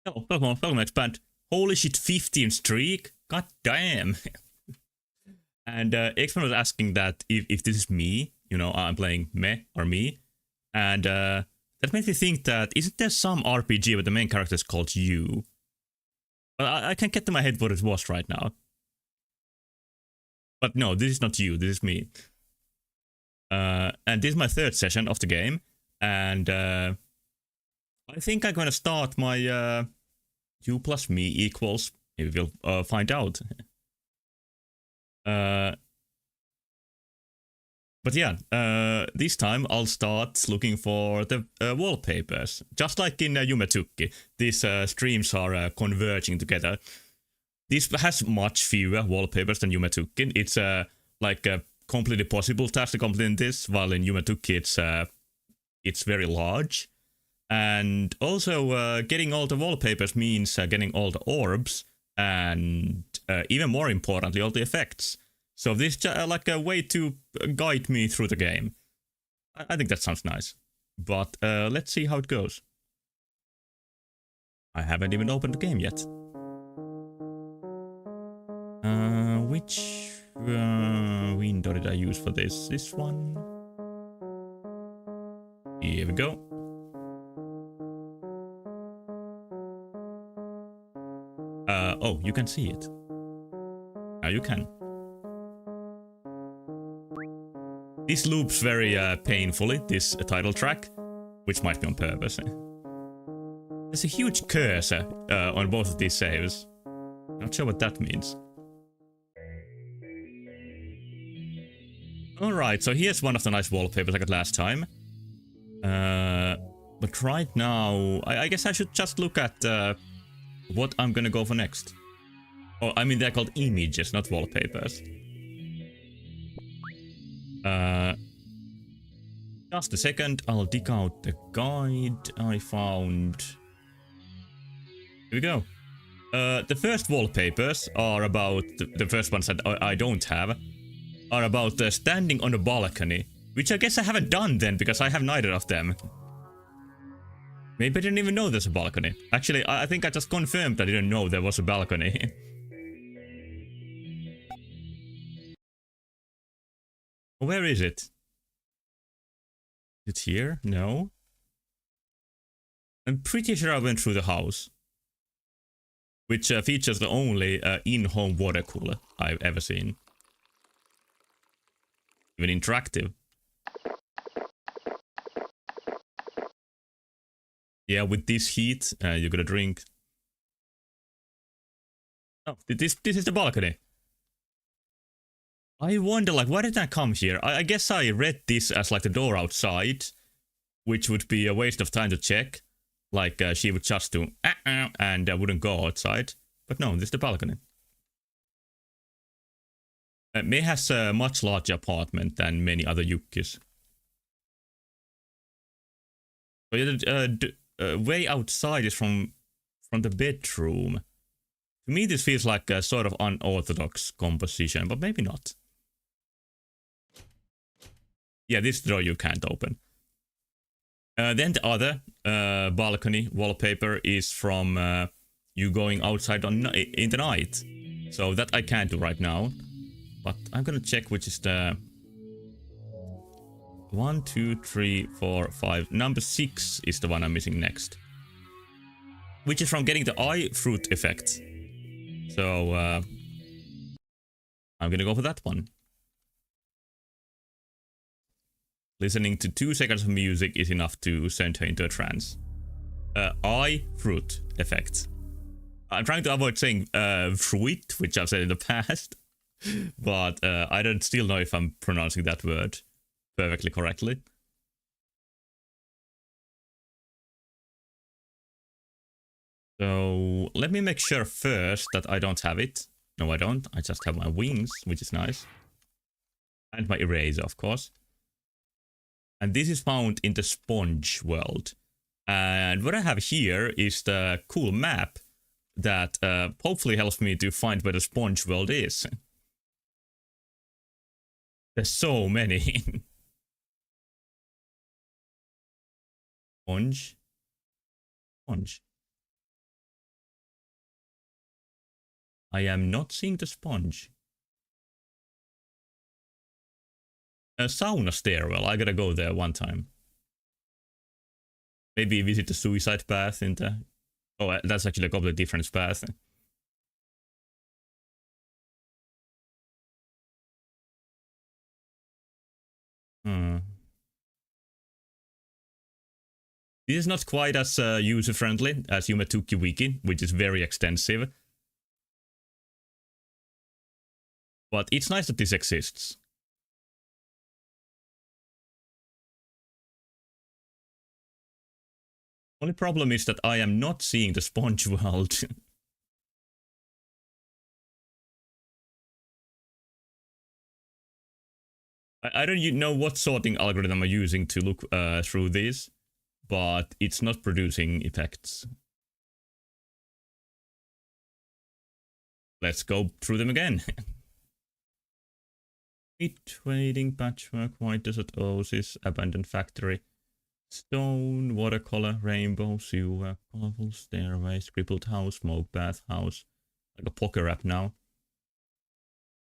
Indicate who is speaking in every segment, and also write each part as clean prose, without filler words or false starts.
Speaker 1: Oh, Pokemon Expand. Holy shit, 15 streak? God damn. And Expand was asking that if this is me, you know, I'm playing me or me. And that made me think that isn't there some RPG where the main character is called you? I can't get to my head what it was right now. But no, this is not you, this is me. And this is my third session of the game. And I think I'm gonna start my you plus me equals. Maybe we'll find out. But yeah, this time I'll start looking for the wallpapers. Just like in Yumetsuki, these streams are converging together. This has much fewer wallpapers than Yumetsuki. It's like a completely possible task to complete in this, while in Yumetsuki it's very large. And also, getting all the wallpapers means getting all the orbs, and even more importantly, all the effects. So this is like a way to guide me through the game. I think that sounds nice. But let's see how it goes. I haven't even opened the game yet. Which window did I use for this? This one. Here we go. Oh, you can see it. Now you can. This loops very painfully, this title track, which might be on purpose. There's a huge cursor on both of these saves. Not sure what that means. Alright, so here's one of the nice wallpapers I got last time. But right now, I guess I should just look at what I'm gonna go for next. Oh, I mean, they're called images, not wallpapers. Just a second, I'll dig out the guide I found. Here we go. The first wallpapers are about, the first ones that I don't have, are about standing on a balcony. Which I guess I haven't done then, because I have neither of them. Maybe I didn't even know there's a balcony. Actually, I think I just confirmed I didn't know there was a balcony. Where is it? Is it here? No. I'm pretty sure I went through the house. Which features the only in-home water cooler I've ever seen. Even interactive. Yeah, with this heat, you gotta drink. Oh, this is the balcony. I wonder, like, why did I come here? I guess I read this as, like, the door outside, which would be a waste of time to check. Like, she would just do, and wouldn't go outside. But no, this is the balcony. May has a much larger apartment than many other Yukkis. So yeah, the way outside is from the bedroom. To me, this feels like a sort of unorthodox composition, but maybe not. Yeah, this door you can't open. Then the other balcony wallpaper is from you going outside in the night. So that I can't do right now. But I'm gonna check which is the 1, 2, 3, 4, 5. Number 6 is the one I'm missing next. Which is from getting the eye fruit effect. So I'm gonna go for that one. Listening to 2 seconds of music is enough to send her into a trance. Eye fruit effect. I'm trying to avoid saying fruit, which I've said in the past. But I don't still know if I'm pronouncing that word perfectly correctly. So let me make sure first that I don't have it. No, I don't. I just have my wings, which is nice. And my eraser, of course. And this is found in the sponge world. And what I have here is the cool map that hopefully helps me to find where the sponge world is. There's so many. Sponge. Sponge. I am not seeing the sponge. A sauna stairwell. I gotta go there one time. Maybe visit the suicide path in the... Oh, that's actually a completely different path. This is not quite as user-friendly as Yumetukki Wiki, which is very extensive. But it's nice that this exists. Only problem is that I am not seeing the sponge world. I don't know what sorting algorithm I'm using to look through this, but it's not producing effects. Let's go through them again. Trading, patchwork, white desert oasis, abandoned factory, stone, watercolor, rainbow, sewer, colorful stairway, crippled house, smoke bath house. Like a poker app now.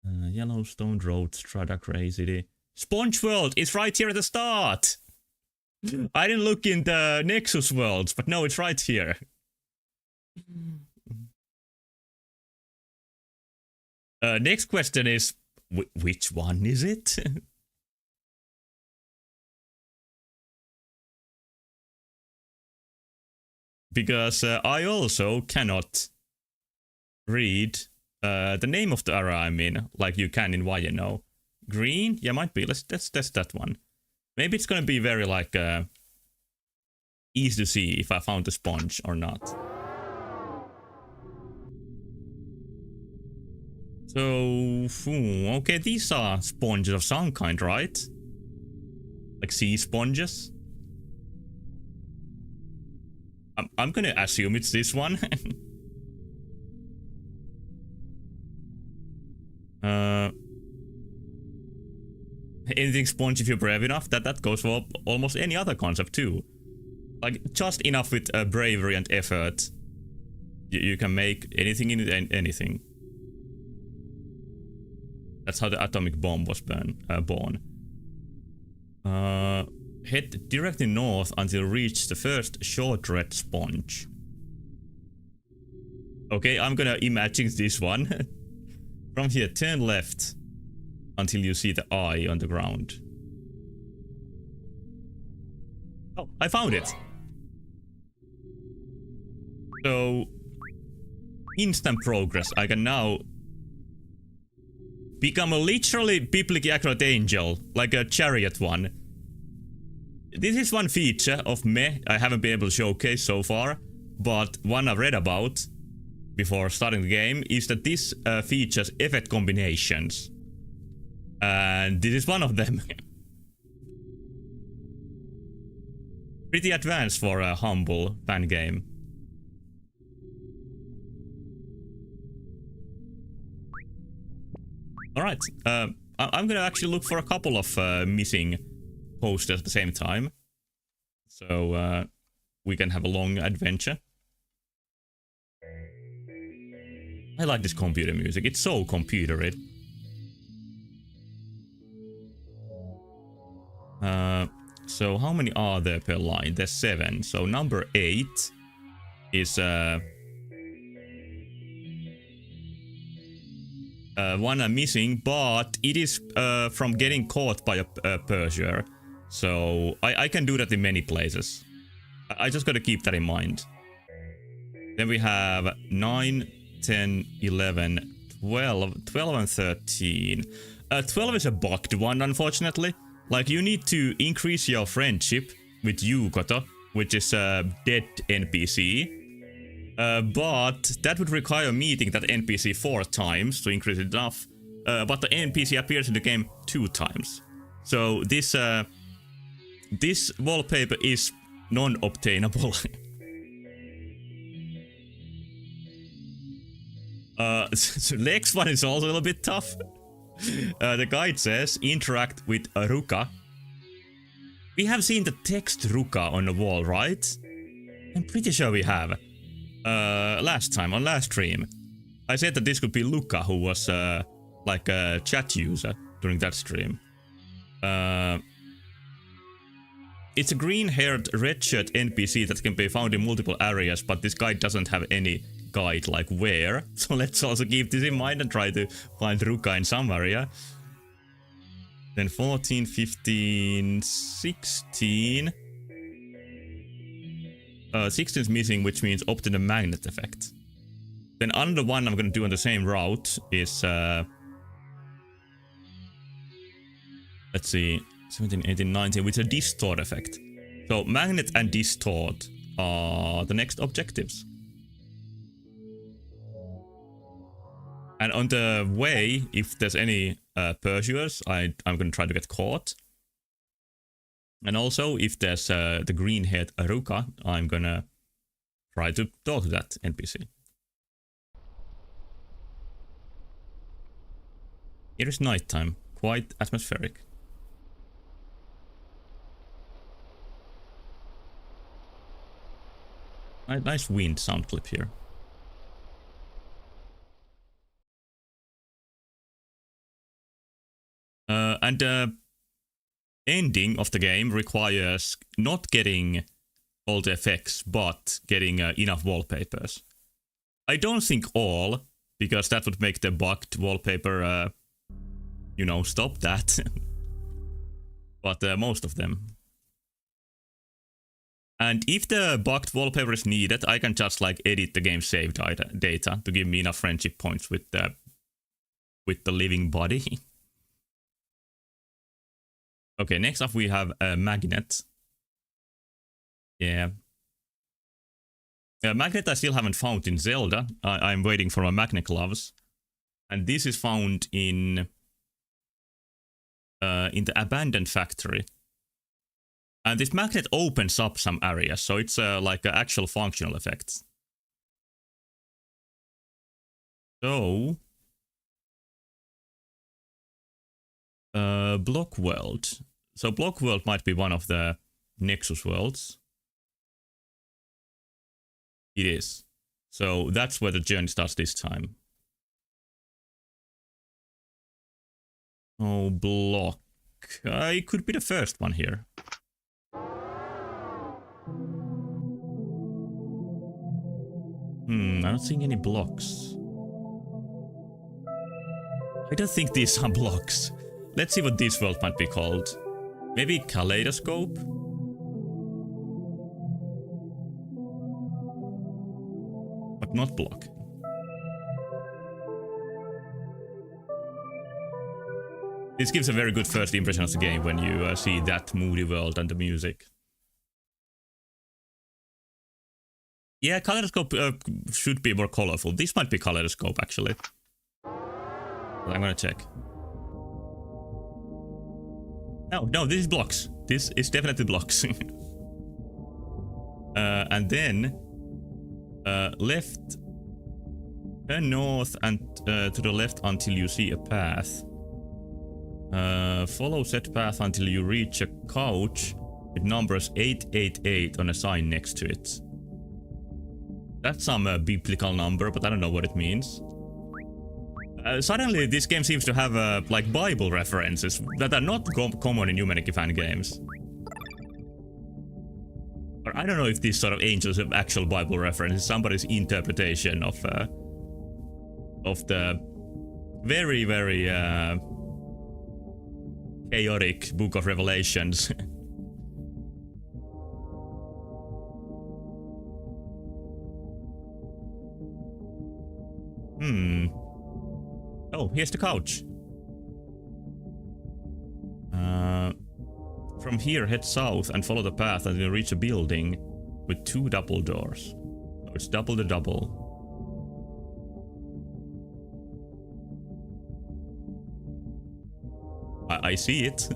Speaker 1: Yellowstone Road, Strata Crazy. Sponge World is right here at the start! I didn't look in the Nexus worlds, but no, it's right here. Next question is, which one is it? Because I also cannot read the name of the area I'm in, like you can in YNO. Green? Yeah, might be. Let's test that one. Maybe it's gonna be very like easy to see if I found the sponge or not. So, okay, these are sponges of some kind, right? Like sea sponges. I'm gonna assume it's this one. Anything sponge if you're brave enough. That goes for almost any other concept too. Like just enough with bravery and effort, you can make anything in it, anything. That's how the atomic bomb was born. Head directly north until reach the first short red sponge. Okay, I'm gonna imagine this one. From here, turn left until you see the eye on the ground. Oh, I found it! So, instant progress. I can now become a literally biblically accurate angel, like a chariot one. This is one feature of Meh I haven't been able to showcase so far, but one I've read about before starting the game is that this features effect combinations. And this is one of them. Pretty advanced for a humble fan game. Alright, I'm gonna actually look for a couple of missing posters at the same time. So we can have a long adventure. I like this computer music, it's so computery. So how many are there per line? There's 7. So number 8 is one I'm missing, but it is from getting caught by a Persier. So I can do that in many places. I just gotta keep that in mind. Then we have 9, 10, 11, 12, 12 and 13. 12 is a bugged one, unfortunately. Like, you need to increase your friendship with Yukoto, which is a dead NPC. But that would require meeting that NPC 4 times to increase it enough. But the NPC appears in the game 2 times. So this wallpaper is non-obtainable. So the next one is also a little bit tough. The guide says, interact with Ruka. We have seen the text Ruka on the wall, right? I'm pretty sure we have. Last time, on last stream, I said that this could be Luca, who was like a chat user during that stream. It's a green-haired, red-shirt NPC that can be found in multiple areas, but this guide doesn't have any guide like where. So let's also keep this in mind and try to find Ruka in some area. Then 14, 15, 16. 16 is missing, which means obtain a magnet effect. Then another one I'm gonna do on the same route is let's see, 17, 18, 19, with a distort effect. So magnet and distort are the next objectives. And on the way, if there's any Persiers, I'm gonna try to get caught. And also, if there's the green-haired Aruka, I'm gonna try to talk to that NPC. It is nighttime, quite atmospheric. Nice wind sound clip here. And the ending of the game requires not getting all the effects, but getting enough wallpapers. I don't think all, because that would make the bugged wallpaper, stop that. But most of them. And if the bugged wallpaper is needed, I can just like edit the game save data to give me enough friendship points with the living body. Okay, next up we have a magnet. Yeah. Magnet I still haven't found in Zelda. I'm waiting for my magnet gloves. And this is found in the abandoned factory. And this magnet opens up some areas, so it's like an actual functional effect. So, Block World. So Block World might be one of the Nexus worlds. It is. So that's where the journey starts this time. Oh, block. It could be the first one here. I'm not seeing any blocks. I don't think these are blocks. Let's see what this world might be called. Maybe Kaleidoscope? But not block. This gives a very good first impression of the game when you see that moody world and the music. Yeah, Kaleidoscope should be more colorful. This might be Kaleidoscope, actually. But I'm gonna check. No, this is blocks. This is definitely blocks. And then... left... Turn north and to the left until you see a path. Follow said path until you reach a couch with numbers 888 on a sign next to it. That's some biblical number, but I don't know what it means. Suddenly, this game seems to have like Bible references that are not common in Humanity fan games. Or I don't know if these sort of angels have actual Bible references, somebody's interpretation of the very, very chaotic Book of Revelations. Oh, here's the couch. From here, head south and follow the path until you reach a building with 2 double doors. So it's double the double. I see it.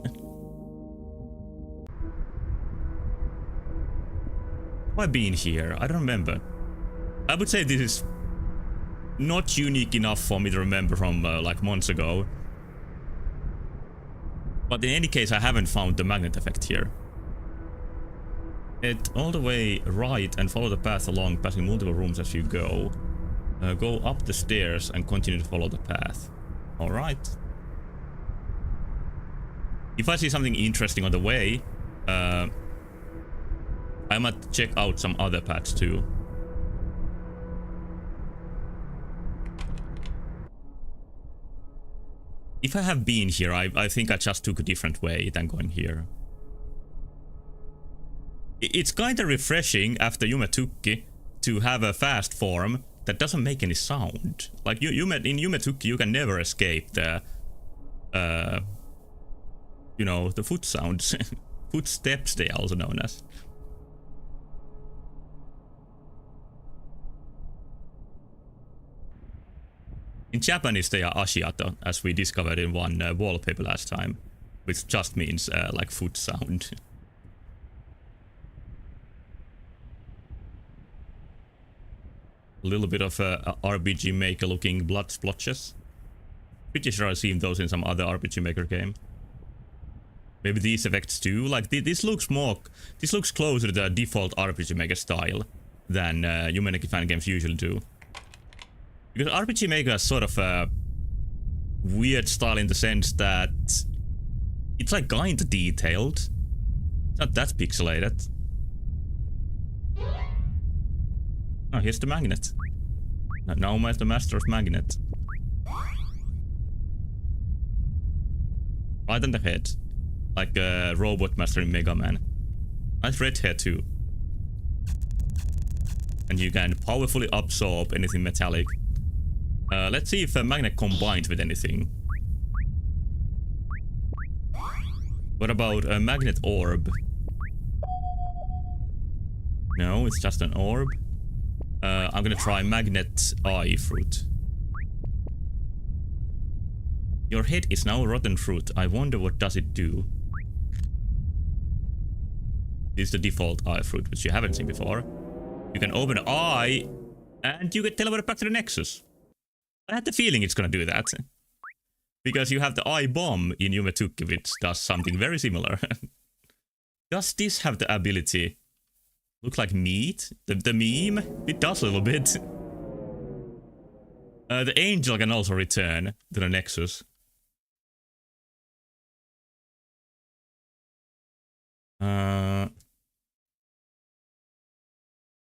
Speaker 1: Have I been here? I don't remember. I would say this is not unique enough for me to remember from like months ago. But in any case, I haven't found the magnet effect here. Head all the way right and follow the path along, passing multiple rooms as you go. Go up the stairs and continue to follow the path. Alright. If I see something interesting on the way, I might check out some other paths too. If I have been here, I think I just took a different way than going here. It's kinda refreshing after Yumetukki to have a fast form that doesn't make any sound. Like in Yumetukki you can never escape the the foot sounds. Footsteps, they are also known as. In Japanese they are ashiato, as we discovered in one wallpaper last time, which just means like foot sound. A little bit of RPG Maker looking blood splotches. Pretty sure I've seen those in some other RPG Maker game. Maybe these effects too. Like this looks closer to the default RPG Maker style than Humanity fan games usually do. Because RPG Maker has sort of a weird style in the sense that It's like kinda detailed. It's not that pixelated. Oh, here's the magnet. Now I'm the master of magnet. Right on the head. Like a robot master in Mega Man. Nice red hair too. And you can powerfully absorb anything metallic. Let's see if a magnet combined with anything. What about a magnet orb? No, it's just an orb. I'm gonna try magnet eye fruit. Your head is now rotten fruit. I wonder what does it do. This is the default eye fruit, which you haven't seen before. You can open an eye, and you get teleported back to the Nexus. I had the feeling it's gonna do that. Because you have the eye bomb in Yume Tukki, which does something very similar. Does this have the ability? Look like meat? The meme? It does a little bit. The angel can also return to the Nexus.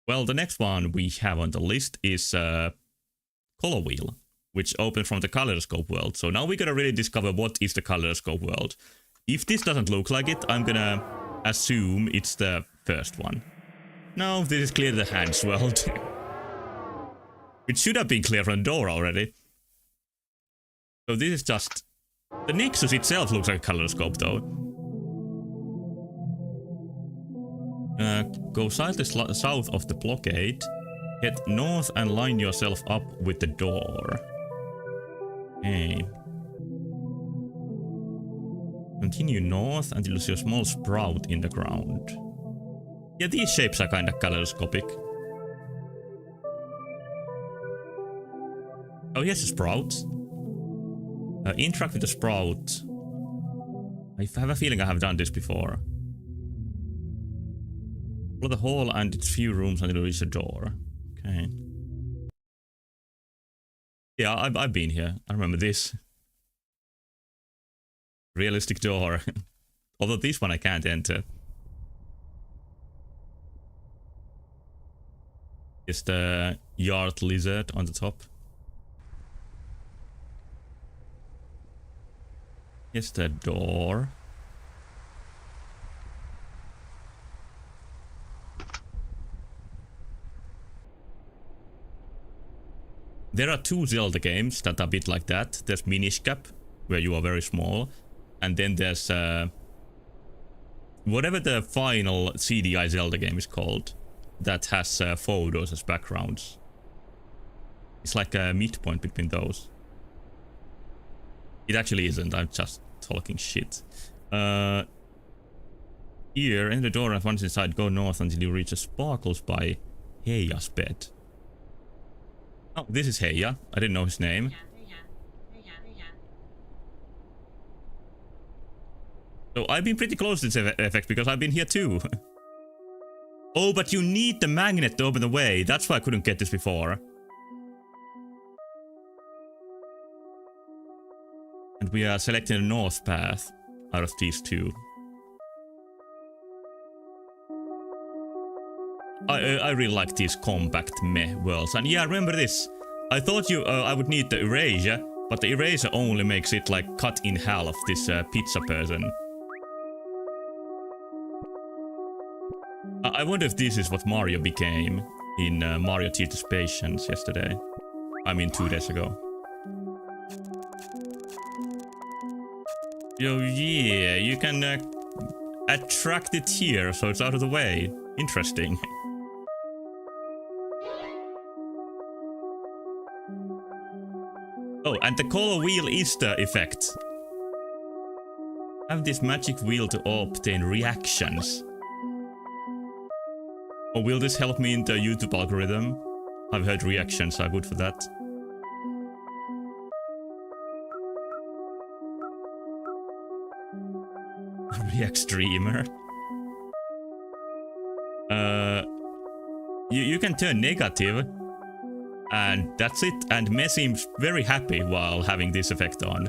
Speaker 1: Well, the next one we have on the list is Color Wheel, which opened from the Kaleidoscope world. So now we gotta really discover what is the Kaleidoscope world. If this doesn't look like it, I'm gonna assume it's the first one. No, this is clearly the Hands world. It should have been clear from the door already. So this is just... The Nexus itself looks like a Kaleidoscope though. Go slightly south of the blockade, head north and line yourself up with the door. Okay. Continue north until you see a small sprout in the ground. Yeah, these shapes are kinda kaleidoscopic. Oh, here's a sprout. Interact with the sprout. I have a feeling I have done this before. Follow the hall and its few rooms until you reach the door. Okay. Yeah, I've been here. I remember this. Realistic door. Although this one I can't enter. Is the yard lizard on the top. Here's the door. There are two Zelda games that are a bit like that. There's Minish Cap, where you are very small. And then there's whatever the final CDI Zelda game is called. That has photos as backgrounds. It's like a midpoint between those. It actually isn't, I'm just talking shit. Here, enter the door and once inside, go north until you reach a Sparkles by Heija's bed. Oh, this is Heija. I didn't know his name. So I've been pretty close to this effect because I've been here too. Oh, but you need the magnet to open the way. That's why I couldn't get this before. And we are selecting the north path out of these two. I really like these compact meh worlds. And yeah, remember this. I thought I would need the eraser, but the eraser only makes it like cut in half this pizza person. I wonder if this is what Mario became in Mario Teaches Patience yesterday. I mean 2 days ago. Yo, yeah, you can attract it here so it's out of the way. Interesting. Oh, and the color wheel is the effect. Have this magic wheel to obtain reactions. Oh, will this help me in the YouTube algorithm? I've heard reactions are good for that. React streamer. You can turn negative. And that's it. And Meh seems very happy while having this effect on.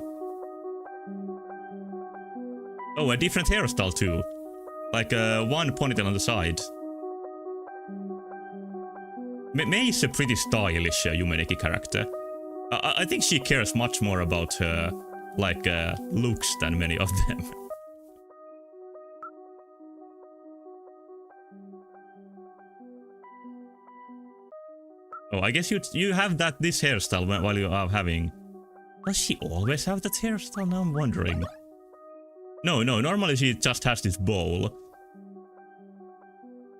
Speaker 1: Oh, a different hairstyle too. Like one ponytail on the side. Mei is a pretty stylish Yumeniki character. I think she cares much more about her, like, looks than many of them. Oh, I guess you have this hairstyle while you are having... Does she always have that hairstyle? Now I'm wondering. No, normally she just has this bowl.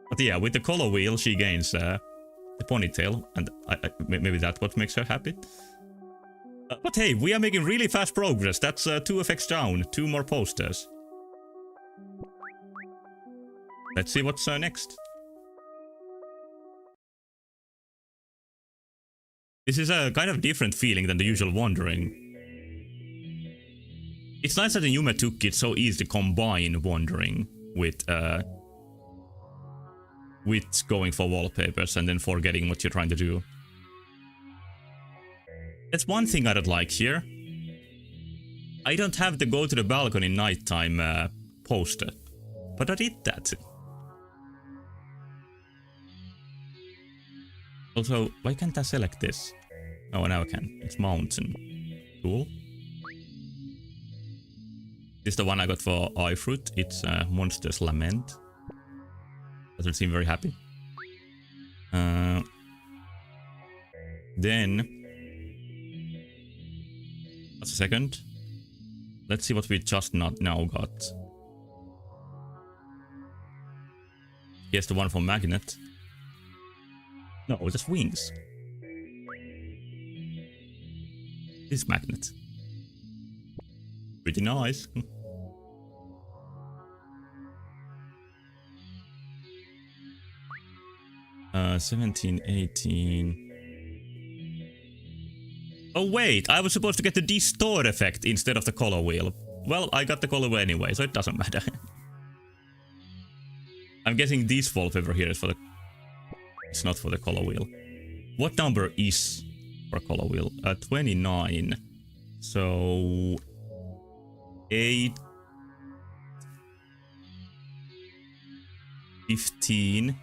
Speaker 1: But yeah, with the color wheel she gains the ponytail, and maybe that's what makes her happy. But hey, we are making really fast progress. That's 2 effects down, 2 more posters. Let's see what's next. This is a kind of different feeling than the usual wandering. It's nice that in Yumetuki it's so easy to combine wandering with going for wallpapers and then forgetting what you're trying to do. That's one thing I don't like here. I don't have the go to the balcony nighttime poster, but I did that. Also, why can't I select this? Oh, now I can. It's mountain. Cool. This is the one I got for iFruit. It's Monster's Lament. Doesn't seem very happy. Then... Just a second. Let's see what we just not now got. Here's the one for Magnet. No, just wings. This Magnet. Pretty nice. 17, 18... Oh wait, I was supposed to get the distort effect instead of the color wheel. Well, I got the color wheel anyway, so it doesn't matter. I'm guessing this wallpaper here is for the... It's not for the color wheel. What number is for color wheel? 29. So... 8... 15...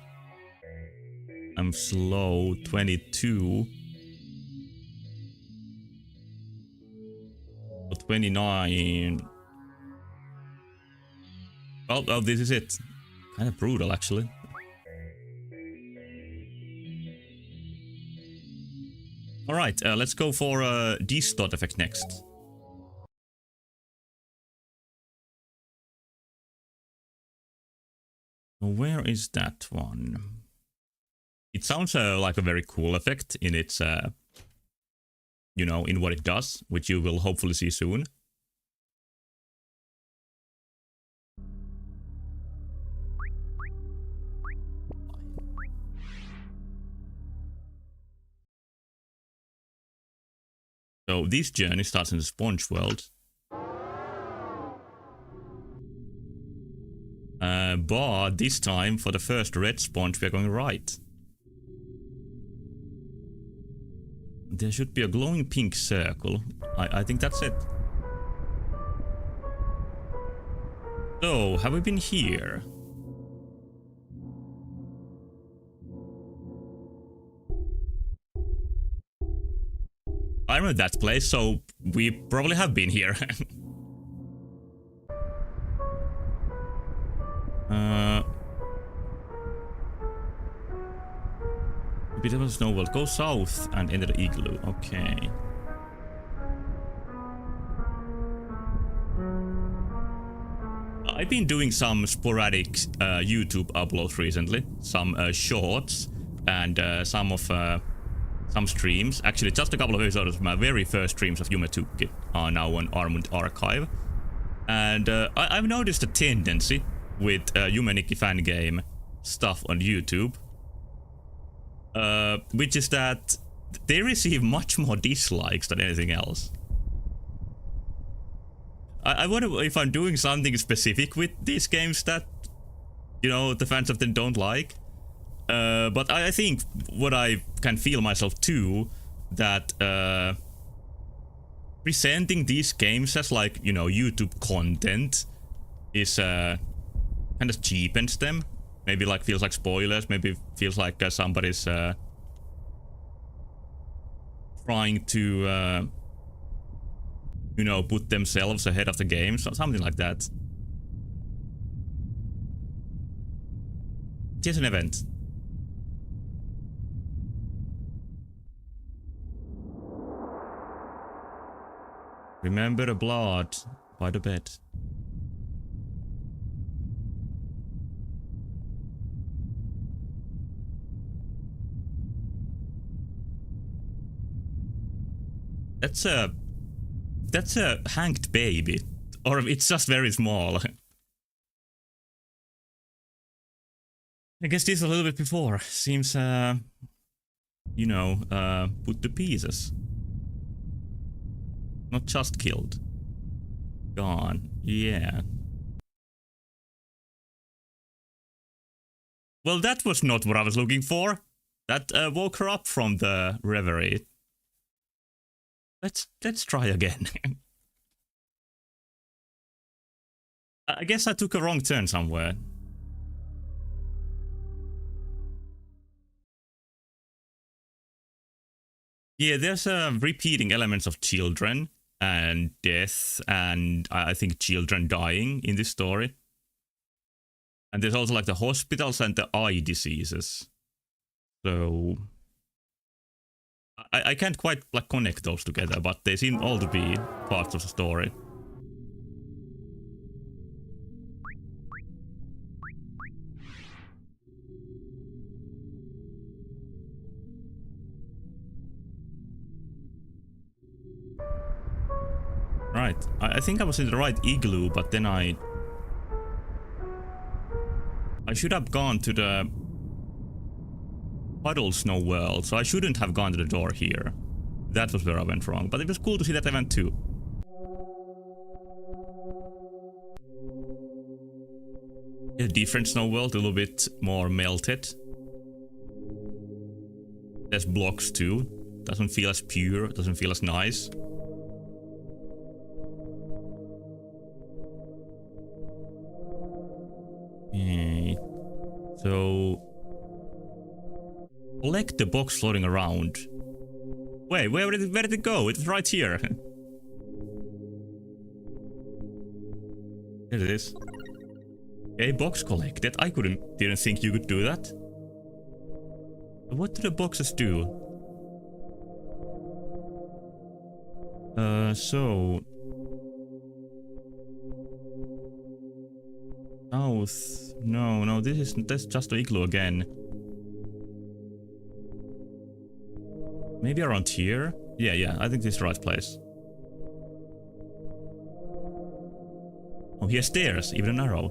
Speaker 1: I'm slow. 22... 29... Oh, this is it. Kind of brutal, actually. Alright, let's go for distort effect next. Where is that one? It sounds like a very cool effect in its, you know, in what it does, which you will hopefully see soon. So this journey starts in the sponge world. But this time, for the first red sponge, we are going right. There should be a glowing pink circle. I think that's it. So, have we been here? I remember that place, so we probably have been here. Beautiful snow world. Go south and enter the igloo. Okay. I've been doing some sporadic YouTube uploads recently. Some shorts and some streams. Actually, just a couple of episodes of my very first streams of Yumetuki are now on Armand Archive. And I've noticed a tendency with Yumeniki fan game stuff on YouTube. Which is that they receive much more dislikes than anything else. I wonder if I'm doing something specific with these games that, you know, the fans of them don't like. But I think what I can feel myself too, that presenting these games as, like, you know, YouTube content is kind of cheapens them. Maybe like feels like spoilers. Maybe feels like somebody's trying to you know, put themselves ahead of the game, so something like that. Here's an event. Remember the blood by the bed. That's a hanged baby, or it's just very small. I guess this a little bit before seems you know, put to pieces. Not just killed. Gone. Yeah. Well, that was not what I was looking for. That woke her up from the reverie. Let's try again. I guess I took a wrong turn somewhere. Yeah, there's repeating elements of children and death, and I think children dying in this story. And there's also like the hospitals and the eye diseases. So I can't quite like connect those together, but they seem all to be parts of the story. Right, I think I was in the right igloo, but then I should have gone to the Puddle Snow World, so I shouldn't have gone to the door here. That was where I went wrong, but it was cool to see that event too. A different snow world, a little bit more melted. There's blocks too. Doesn't feel as pure, doesn't feel as nice. Okay. So collect the box floating around. Wait, where did it go? It's right here. There it is. Okay, box collected. I didn't think you could do that. What do the boxes do? So south. No, that's just the igloo again. Maybe around here? Yeah, I think this is the right place. Oh, here's stairs, even an arrow.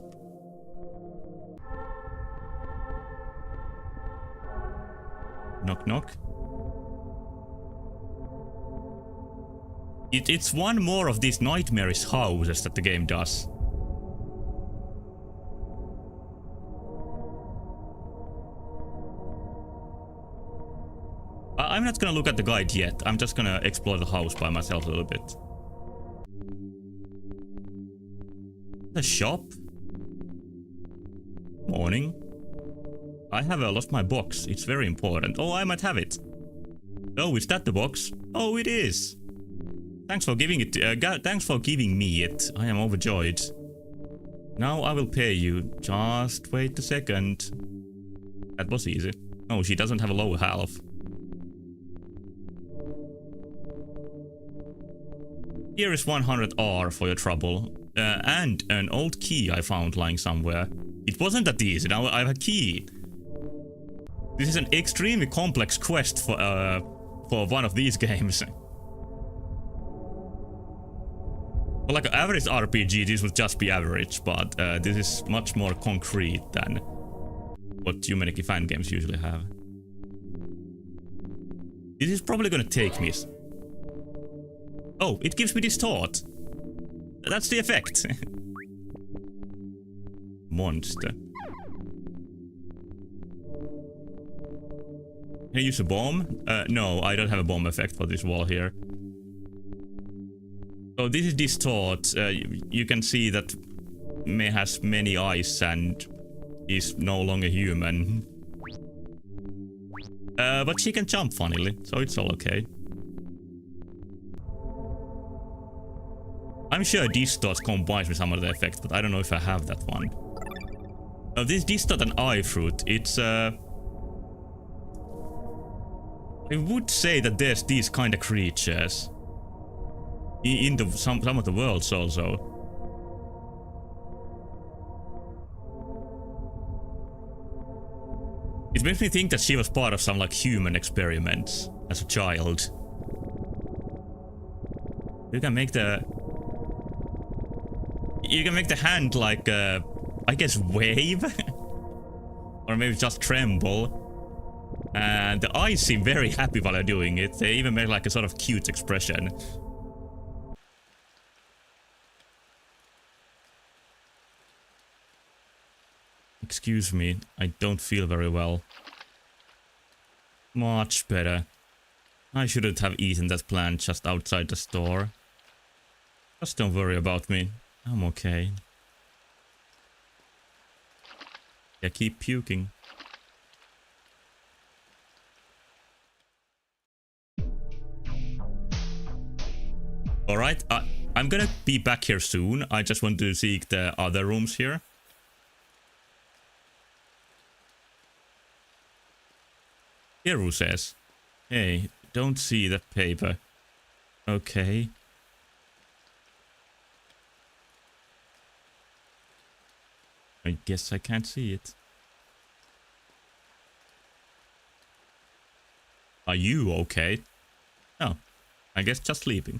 Speaker 1: Knock, knock. It's one more of these nightmarish houses that the game does. I'm not gonna look at the guide yet. I'm just gonna explore the house by myself a little bit. The shop? Morning. I have lost my box. It's very important. Oh, I might have it. Oh, is that the box? Oh, it is. Thanks for giving it. Thanks for giving me it. I am overjoyed. Now I will pay you. Just wait a second. That was easy. Oh, she doesn't have a lower health. Here is 100R for your trouble. And an old key I found lying somewhere. It wasn't that easy. Now I have a key. This is an extremely complex quest for one of these games. For like an average RPG, this would just be average, but this is much more concrete than what Humanity fan games usually have. This is probably gonna take me. Oh, it gives me this thought. That's the effect. Monster. Can I use a bomb? No, I don't have a bomb effect for this wall here. So this is this thought. You can see that has many eyes and is no longer human. But she can jump funnily, so it's all okay. I'm sure Distort combines with some of the effects, but I don't know if I have that one. This Distort and Eye Fruit, it's I would say that there's these kind of creatures in some of the worlds also. It makes me think that she was part of some like human experiments as a child. You can make the hand like I guess wave or maybe just tremble. And the eyes seem very happy while they're doing it. They even make like a sort of cute expression. Excuse me, I don't feel very well. Much better. I shouldn't have eaten that plant just outside the store. Just don't worry about me. I'm okay. Yeah, keep puking. Alright, I'm gonna be back here soon. I just want to seek the other rooms here. Hero says, hey, don't see that paper. Okay. I guess I can't see it. Are you okay? Oh, I guess just sleeping.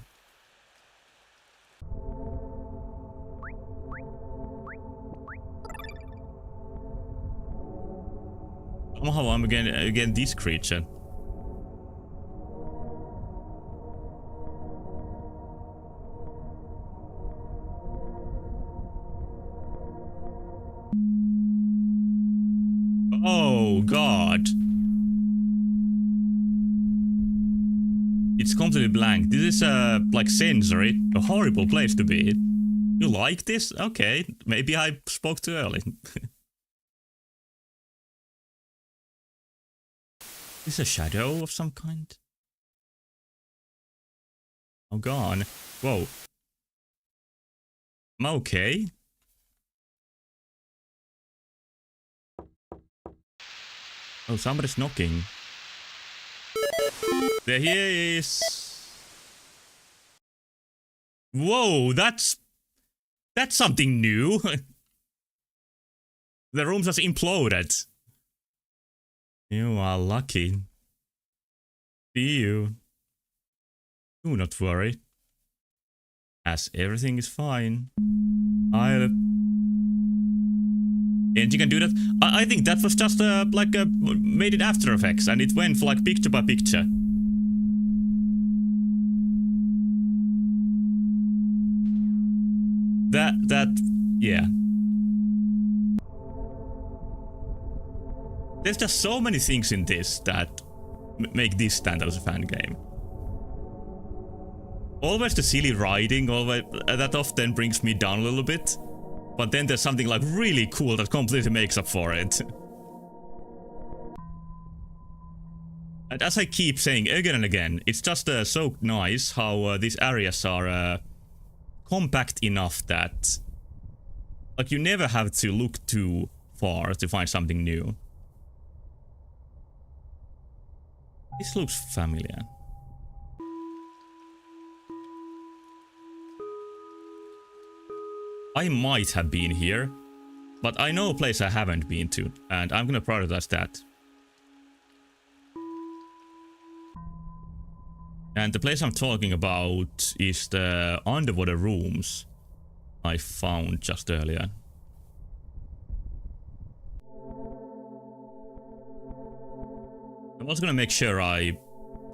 Speaker 1: Somehow I'm again this creature. Oh god. It's completely blank. This is like sensory. A horrible place to be. You like this? Okay, maybe I spoke too early. Is this a shadow of some kind? Oh, gone. Whoa. Am I okay? Oh, somebody's knocking. There he is. Whoa, that's something new. The room just imploded. You are lucky. See you. Do not worry. As everything is fine. And you can do that. I think that was just made in After Effects, and it went for like picture by picture. Yeah. There's just so many things in this that make this stand out as a fan game. Always the silly writing, always that often brings me down a little bit. But then there's something like really cool that completely makes up for it. And as I keep saying again and again, it's just so nice how these areas are compact enough that like you never have to look too far to find something new. This looks familiar. I might have been here, but I know a place I haven't been to, and I'm gonna prioritize that. And the place I'm talking about is the underwater rooms I found just earlier. I'm also gonna make sure I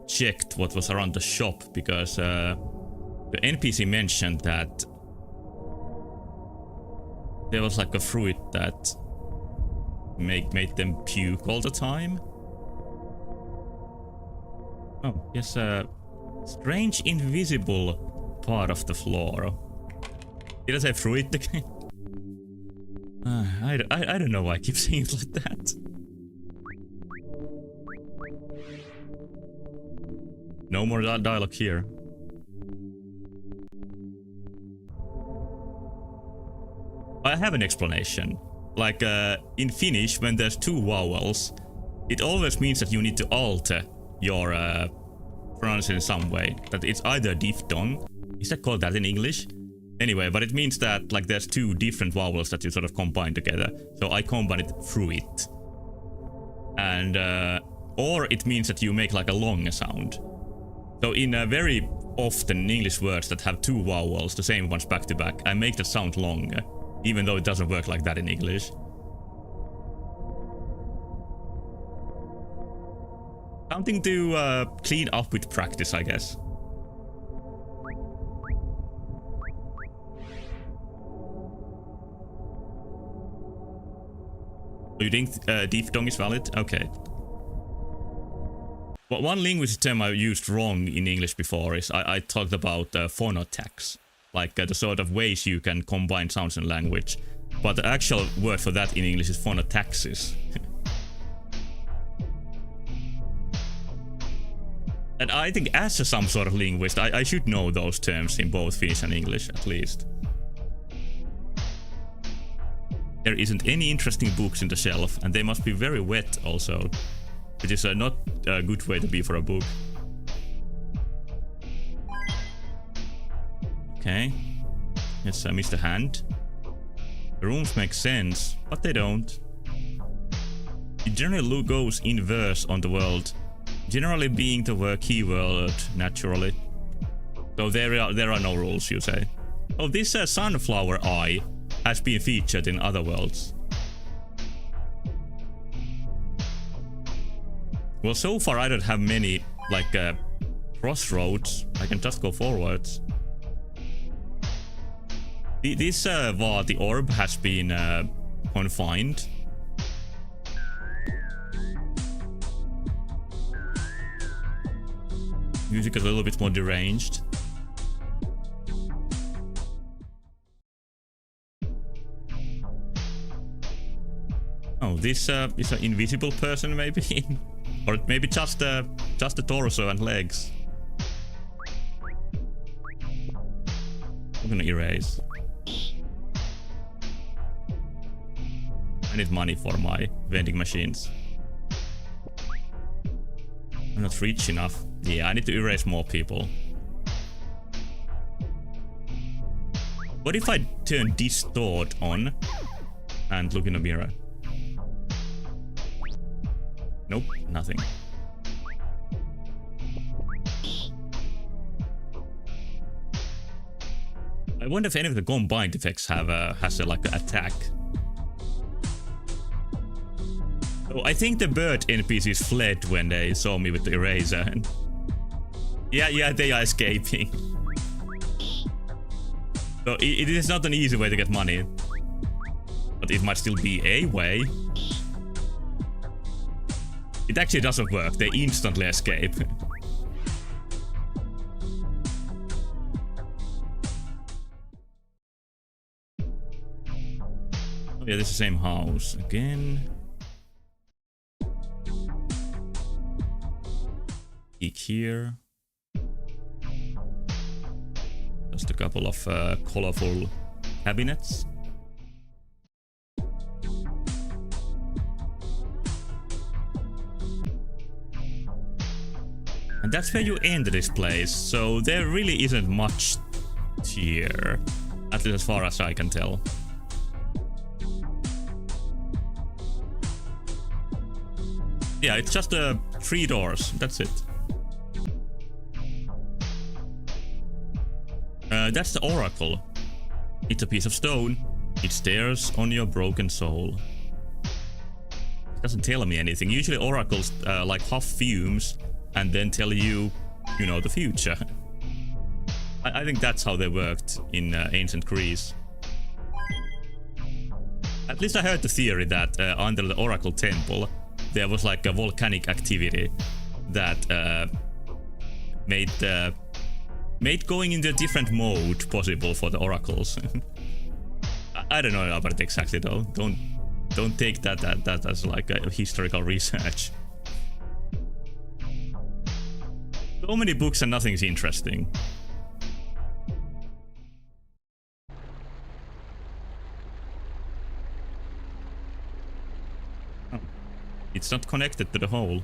Speaker 1: checked what was around the shop, because the NPC mentioned that there was like a fruit that made them puke all the time. Oh, yes, a strange invisible part of the floor. Did I say fruit again? I don't know why I keep saying it like that. No more dialogue here. I have an explanation. Like, in Finnish, when there's two vowels, it always means that you need to alter your pronunciation in some way. That it's either diphthong. Is that called that in English? Anyway, but it means that like there's two different vowels that you sort of combine together. So I combine it through it. And, or it means that you make like a long sound. So in very often English words that have two vowels, the same ones back to back, I make the sound longer. Even though it doesn't work like that in English. Something to clean up with practice, I guess. You think diphthong is valid? Okay. Well, one linguistic term I used wrong in English before is I talked about phonotax. Like the sort of ways you can combine sounds in language. But the actual word for that in English is phonotaxis. And I think as some sort of linguist, I should know those terms in both Finnish and English, at least. There isn't any interesting books in the shelf, and they must be very wet also. Which is not a good way to be for a book. Okay. Yes, I missed a hand. The rooms make sense, but they don't. It generally goes inverse on the world. Generally being the keyword, naturally. So there are no rules, you say. Oh, this sunflower eye has been featured in other worlds. Well, so far I don't have many, like, crossroads. I can just go forwards. This the orb has been confined. Music is a little bit more deranged. Oh, this is an invisible person, maybe, or maybe just the torso and legs. I'm gonna erase. I need money for my vending machines. I'm not rich enough. Yeah, I need to erase more people. What if I turn distort on and look in the mirror? Nope, nothing. I wonder if any of the combined effects have has a like an attack. Oh, I think the bird NPCs fled when they saw me with the eraser. Yeah, they are escaping. So it is not an easy way to get money. But it might still be a way. It actually doesn't work. They instantly escape. Oh yeah, this is the same house again. Peek here. Just a couple of colorful cabinets. And that's where you enter this place, so there really isn't much here. At least as far as I can tell. Yeah, it's just 3 doors, that's it. That's the oracle. It's a piece of stone. It stares on your broken soul. It doesn't tell me anything. Usually oracles like huff fumes and then tell you, you know, the future. I think that's how they worked in ancient Greece. At least I heard the theory that under the Oracle Temple there was like a volcanic activity that made going into a different mode possible for the oracles. I don't know about it exactly though. Don't take that as like a historical research. So many books and nothing's interesting. Oh. It's not connected to the hole.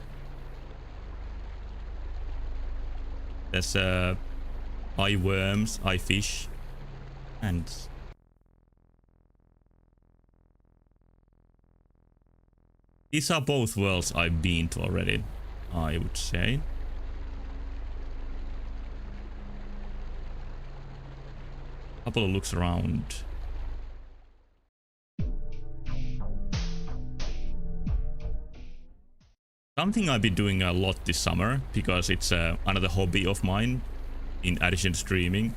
Speaker 1: There's eye worms, eye fish, and these are both worlds I've been to already, I would say. Couple of looks around. Something I've been doing a lot this summer, because it's another hobby of mine, in addition to streaming,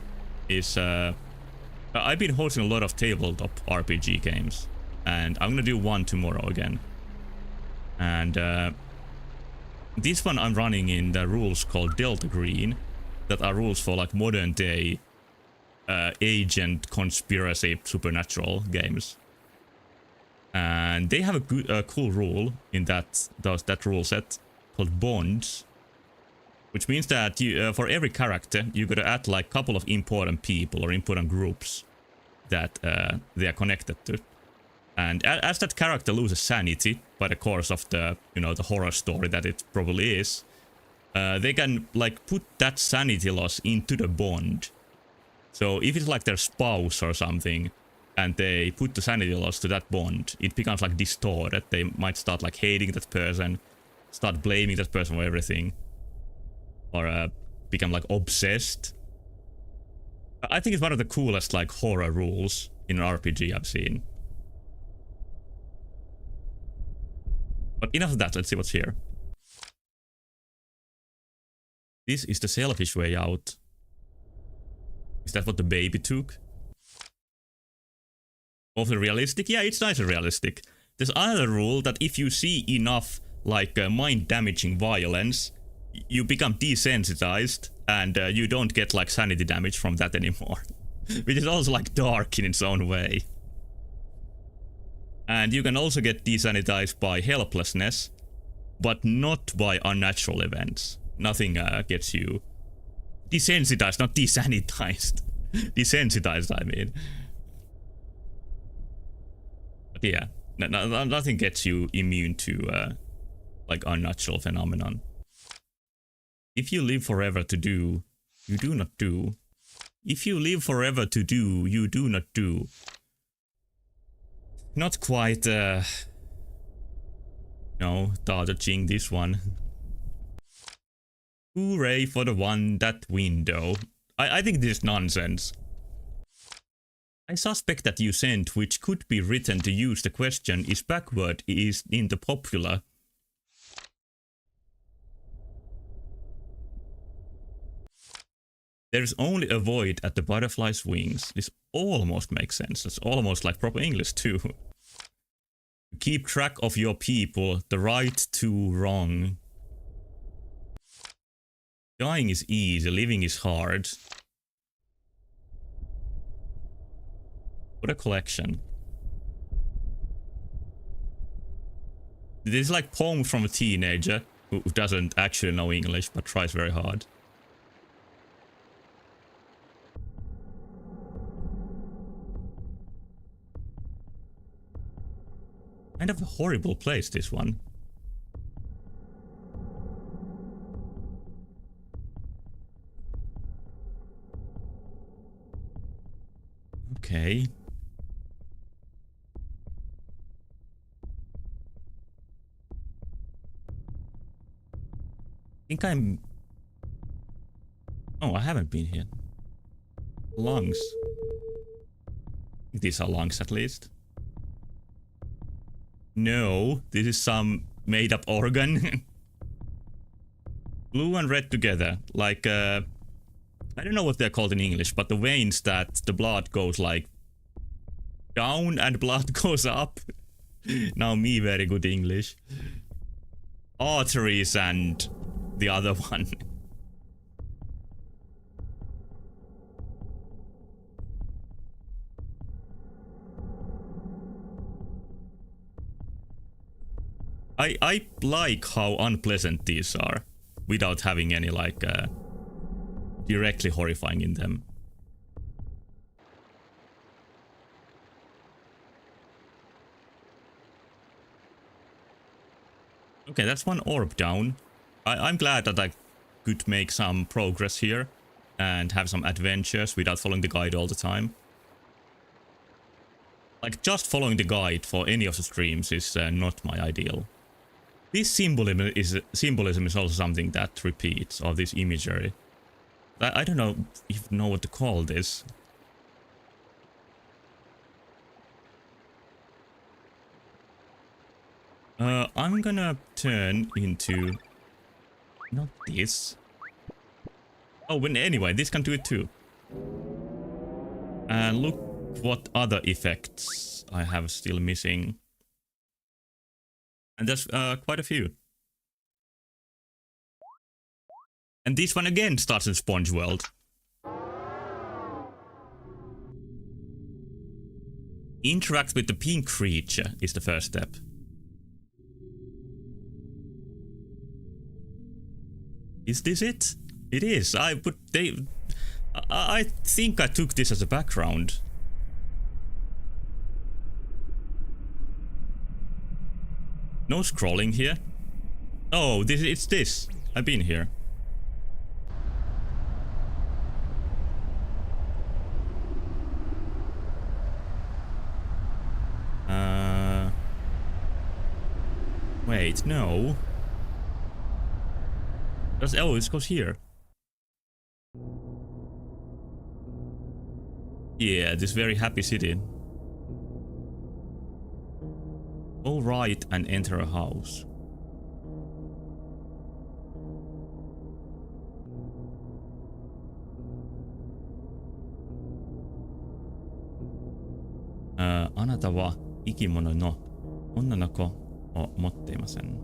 Speaker 1: is I've been hosting a lot of tabletop RPG games, and I'm gonna do one tomorrow again. And this one I'm running in the rules called Delta Green, that are rules for like modern day agent, conspiracy, supernatural games. And they have a good, cool rule in that rule set called bonds, which means that you, for every character, you gotta add like a couple of important people or important groups that they are connected to. And as that character loses sanity by the course of the, you know, the horror story that it probably is, they can like put that sanity loss into the bond. So if it's like their spouse or something, and they put the sanity loss to that bond, it becomes like distorted. They might start like hating that person, start blaming that person for everything, or become like obsessed. I think it's one of the coolest like horror rules in an RPG I've seen. But enough of that, let's see what's here. This is the selfish way out. Is that what the baby took? Awfully realistic? Yeah, it's nice and realistic. There's another rule that if you see enough like mind-damaging violence, you become desensitized and you don't get like sanity damage from that anymore. Which is also like dark in its own way. And you can also get desanitized by helplessness, but not by unnatural events. Nothing gets you desensitized, not desanitized. Desensitized, I mean. But yeah, nothing gets you immune to like unnatural phenomenon. If you live forever to do, you do not do. If you live forever to do, you do not do. Not quite, no, dodging this one. Hooray for the one, that window. I think this is nonsense. I suspect that you sent, which could be written to use the question is backward is in the popular. There's only a void at the butterfly's wings. This almost makes sense. It's almost like proper English too. Keep track of your people, the right to wrong. Dying is easy, living is hard. What a collection. This is like poem from a teenager who doesn't actually know English but tries very hard. Kind of a horrible place, this one. Okay. I think I'm... Oh, I haven't been here. Lungs. These are lungs at least. No, this is some made-up organ. Blue and red together. Like, I don't know what they're called in English, but the veins that the blood goes like down and blood goes up. Now me very good English. Arteries and the other one. I like how unpleasant these are, without having any like directly horrifying in them. Okay, that's one orb down. I'm glad that I could make some progress here and have some adventures without following the guide all the time. Like, just following the guide for any of the streams is not my ideal. This symbolism is also something that repeats, of this imagery. I don't know if you know what to call this. I'm gonna turn into... not this. Oh, well, anyway, this can do it too. And look what other effects I have still missing. And there's quite a few. And this one again starts in Sponge World. Interact with the pink creature is the first step. Is this it? It is. I think I took this as a background. No scrolling here. Oh, it's this. I've been here. Wait, no. Oh, this goes here. Yeah, this very happy city. Go right and enter a house. Anata wa ikimono no onnanako o motteimasen.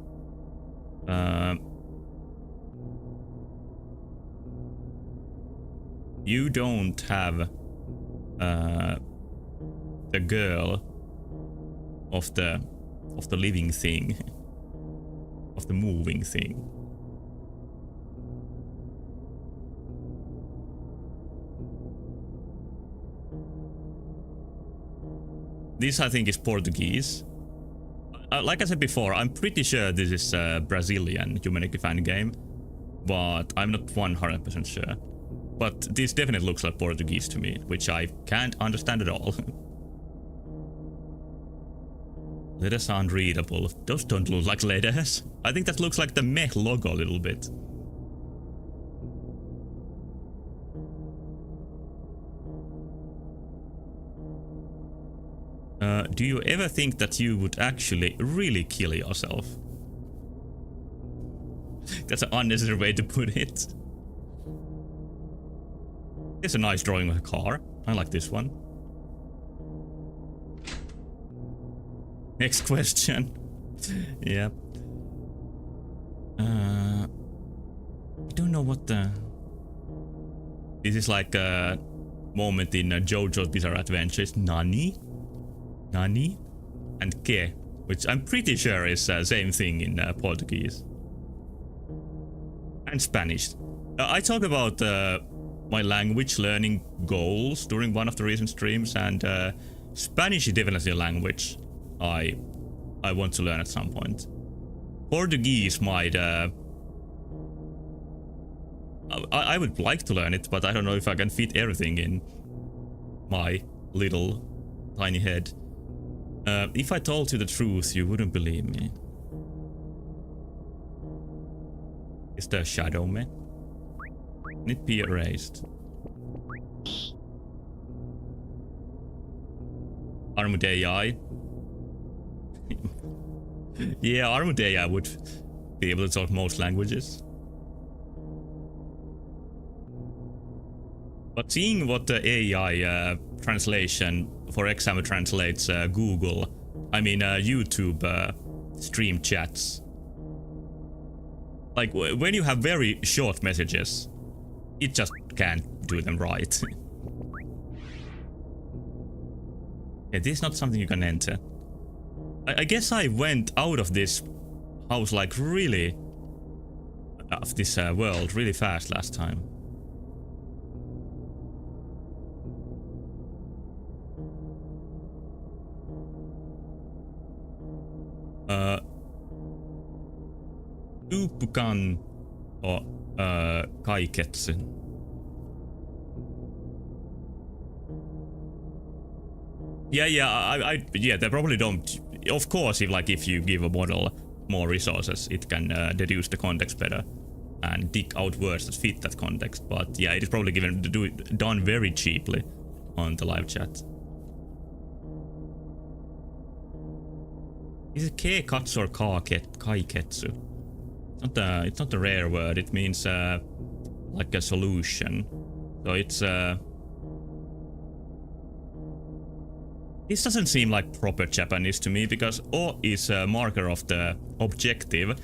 Speaker 1: You don't have the girl of the living thing, of the moving thing. This I think is Portuguese. Like I said before, I'm pretty sure this is a Brazilian Humanity fan game, but I'm not 100% sure. But this definitely looks like Portuguese to me, which I can't understand at all. Letters are unreadable. Those don't look like letters. I think that looks like the mech logo a little bit. Do you ever think that you would actually really kill yourself? That's an unnecessary way to put it. It's a nice drawing of a car. I like this one. Next question. Yeah. I don't know what the... This is like a moment in JoJo's Bizarre Adventures. Nani? Nani? And ke, which I'm pretty sure is the same thing in Portuguese. And Spanish. I talked about my language learning goals during one of the recent streams, and Spanish is definitely a language I want to learn at some point. Portuguese might... I would like to learn it, but I don't know if I can fit everything in my little tiny head. If I told you the truth, you wouldn't believe me. Is there a shadow me? Can it be erased? Armored AI? Yeah, Armored AI would be able to talk most languages. But seeing what the AI translation, for example, translates YouTube stream chats. Like, when you have very short messages, it just can't do them right. Yeah, this is not something you can enter. I guess I went out of this house like really of this world really fast last time. Upukan or Kaiketsu. Yeah, yeah, they probably don't. Of course, if you give a model more resources, it can deduce the context better and dig out words that fit that context. But yeah, it is probably done very cheaply on the live chat. Is it keikatsu or kaiketsu? It's not a rare word. It means like a solution. So it's this doesn't seem like proper Japanese to me, because o is a marker of the objective,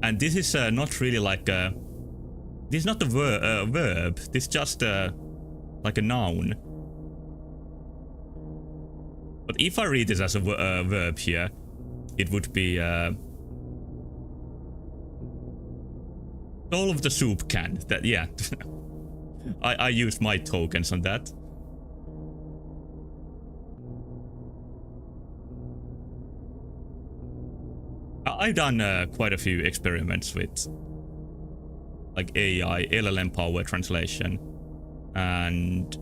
Speaker 1: and this is not really like a. This is not a verb. This is just like a noun. But if I read this as a verb here, it would be all of the soup can. That, yeah. I used my tokens on that. I've done quite a few experiments with like AI, LLM power translation, and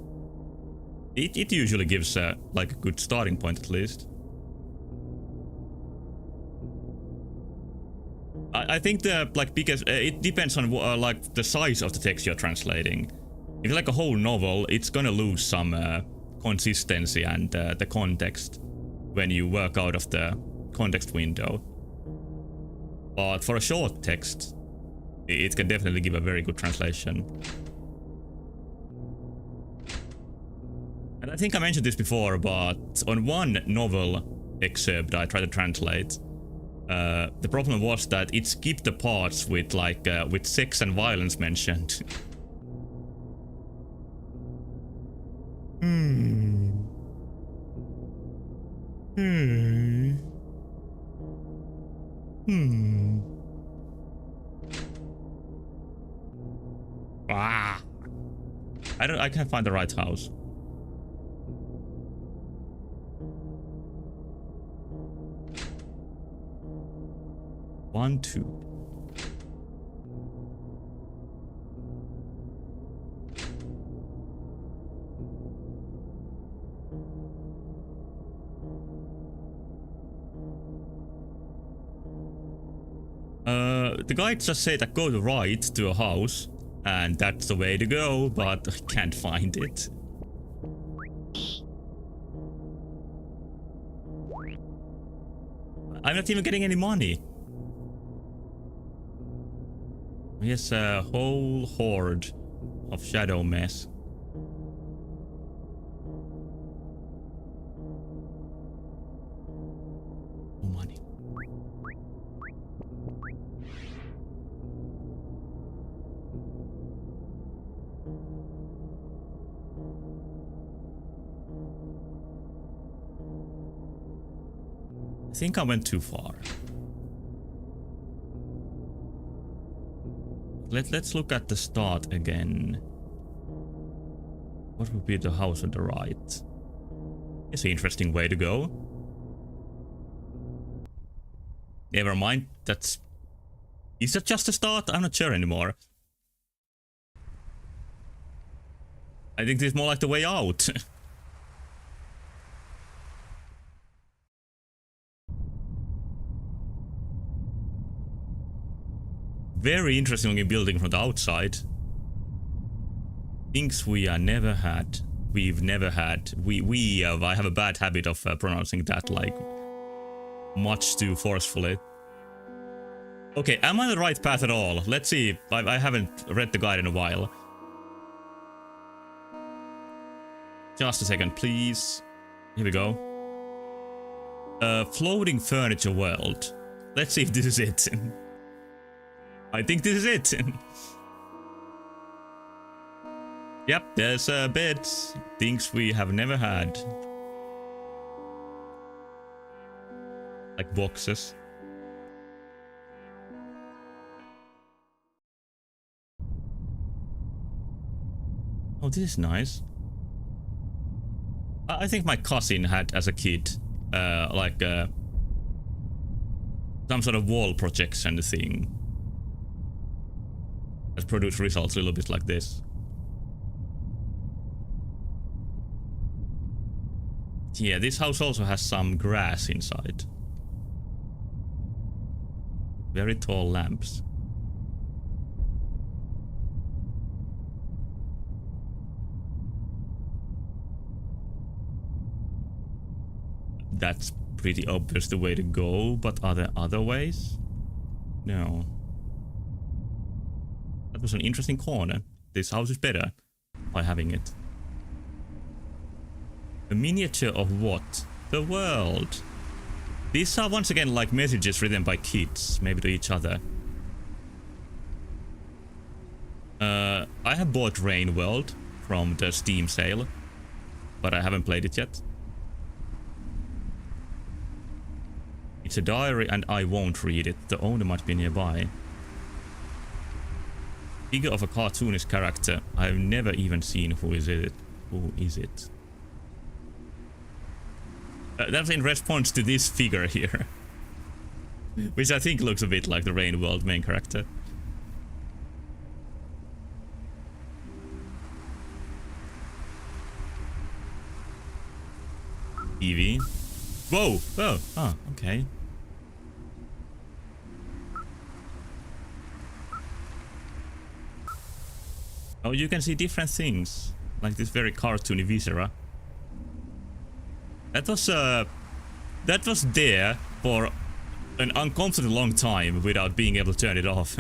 Speaker 1: it usually gives like a good starting point at least. I think the like because it depends on like the size of the text you're translating. If it's like a whole novel, it's gonna lose some consistency and the context when you work out of the context window. But for a short text, it can definitely give a very good translation. And I think I mentioned this before, but on one novel excerpt I tried to translate, the problem was that it skipped the parts with like with sex and violence mentioned. Ah. I can't find the right house. One, two. The guide just said that go to right to a house, and that's the way to go, but I can't find it. I'm not even getting any money. Yes, a whole horde of shadow mess. No money. I think I went too far. Let's look at the start again. What would be the house on the right? It's an interesting way to go. Never mind, is that just a start? I'm not sure anymore. I think this is more like the way out. Very interesting looking building from the outside. Things we are never had. We've never had. I have a bad habit of pronouncing that like much too forcefully. Okay, am I on the right path at all? Let's see. I haven't read the guide in a while. Just a second, please. Here we go. Floating furniture world. Let's see if this is it. I think this is it. Yep, there's beds. Things we have never had. Like boxes. Oh, this is nice. I think my cousin had, as a kid, like some sort of wall projection thing that produced results a little bit like this. Yeah, this house also has some grass inside. Very tall lamps. That's pretty obvious the way to go, but are there other ways? No. That was an interesting corner. This house is better by having it. A miniature of what? The world. These are once again like messages written by kids, maybe to each other. I have bought Rain World from the Steam sale, but I haven't played it yet. It's a diary and I won't read it. The owner might be nearby. Figure of a cartoonist character. I've never even seen who is it. Who is it? That's in response to this figure here. Which I think looks a bit like the Rain World main character. Eevee. Whoa! Oh, oh, okay. Oh, you can see different things. Like this very cartoony viscera. That was there for an uncomfortably long time without being able to turn it off.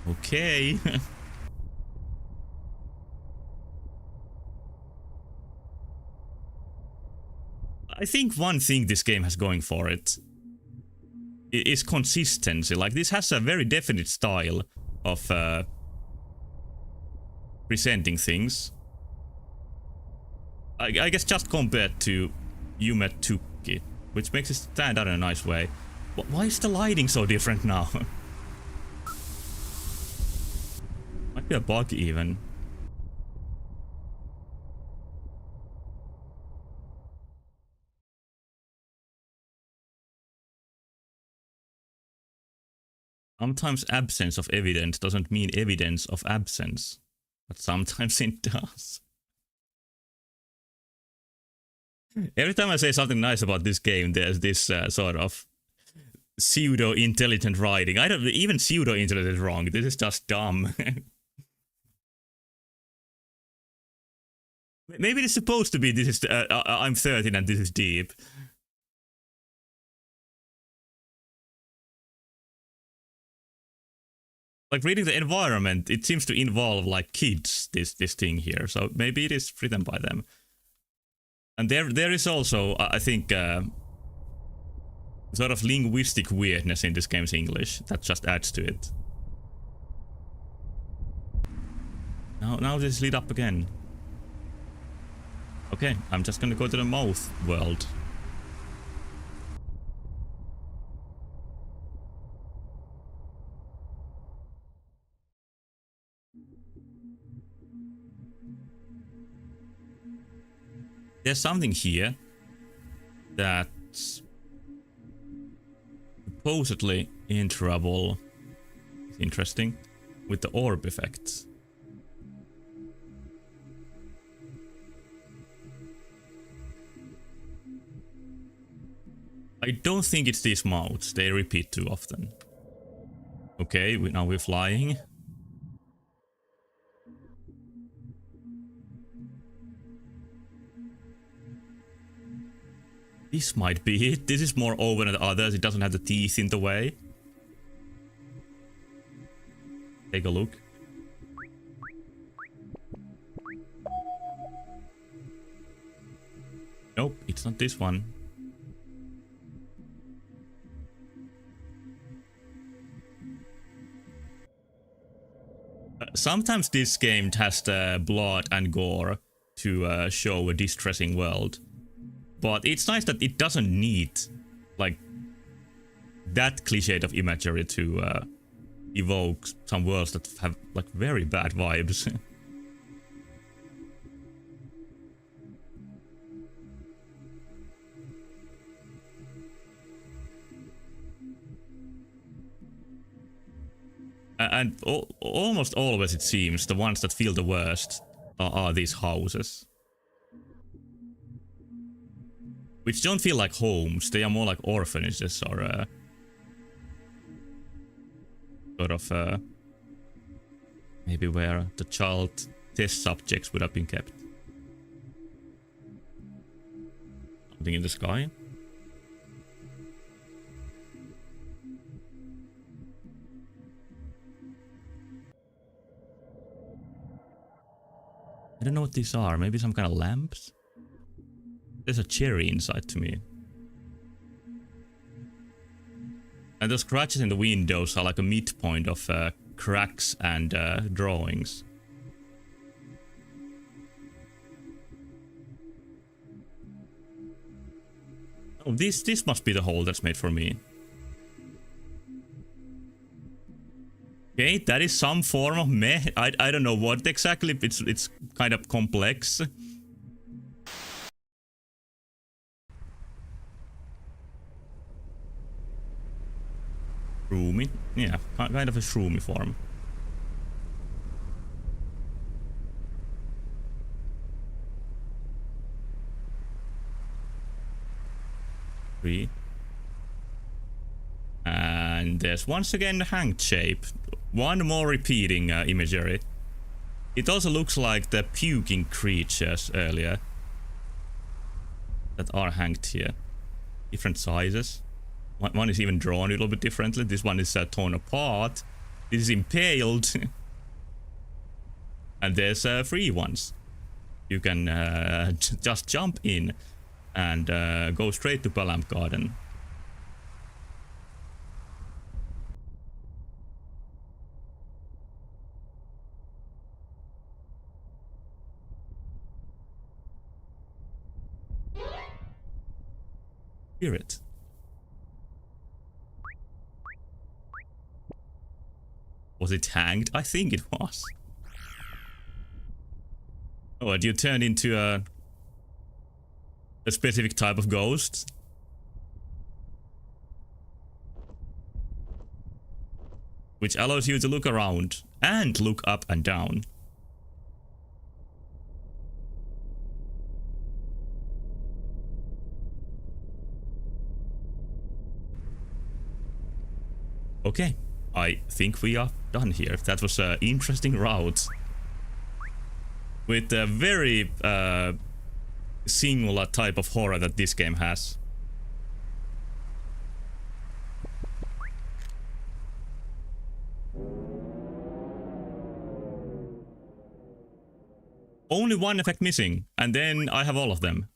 Speaker 1: Okay. I think one thing this game has going for it is consistency. Like, this has a very definite style of presenting things. I guess just compared to Yume Tukki, which makes it stand out in a nice way. Why is the lighting so different now? Might be a bug even. Sometimes absence of evidence doesn't mean evidence of absence, but sometimes it does. Every time I say something nice about this game, there's this sort of pseudo-intelligent writing. I don't even pseudo-intelligent is wrong. This is just dumb. Maybe it's supposed to be this is I'm 13 and this is deep. Like, reading the environment, it seems to involve like kids, this thing here. So maybe it is written by them. And there is also, I think, sort of linguistic weirdness in this game's English that just adds to it. Now this is lit up again. Okay, I'm just gonna go to the mouth world. There's something here that's supposedly in trouble. It's interesting. With the orb effects. I don't think it's these mouths. They repeat too often. Okay, now we're flying. This might be it. This is more open than the others. It doesn't have the teeth in the way. Take a look. Nope, it's not this one. Sometimes this game has the blood and gore to show a distressing world. But it's nice that it doesn't need, like, that cliched of imagery to evoke some worlds that have like very bad vibes. And almost always it seems the ones that feel the worst are these houses. Which don't feel like homes, they are more like orphanages or sort of maybe where the child test subjects would have been kept. Something in the sky? I don't know what these are. Maybe some kind of lamps? There's a cherry inside to me. And those scratches in the windows are like a midpoint of cracks and drawings. Oh, this must be the hole that's made for me. Okay, that is some form of meh. I don't know what exactly. It's kind of complex. Shroomy, yeah, kind of a shroomy form. Three. And there's once again the hanged shape. One more repeating imagery. It also looks like the puking creatures earlier that are hanged here. Different sizes. One is even drawn a little bit differently. This one is torn apart. This is impaled. And there's free ones. You can just jump in and go straight to Balamb Garden. Spirit. Was it hanged? I think it was. Oh, and you turn into a specific type of ghost? Which allows you to look around and look up and down. Okay, I think we are done here. That was an interesting route. With a very singular type of horror that this game has. Only one effect missing, and then I have all of them.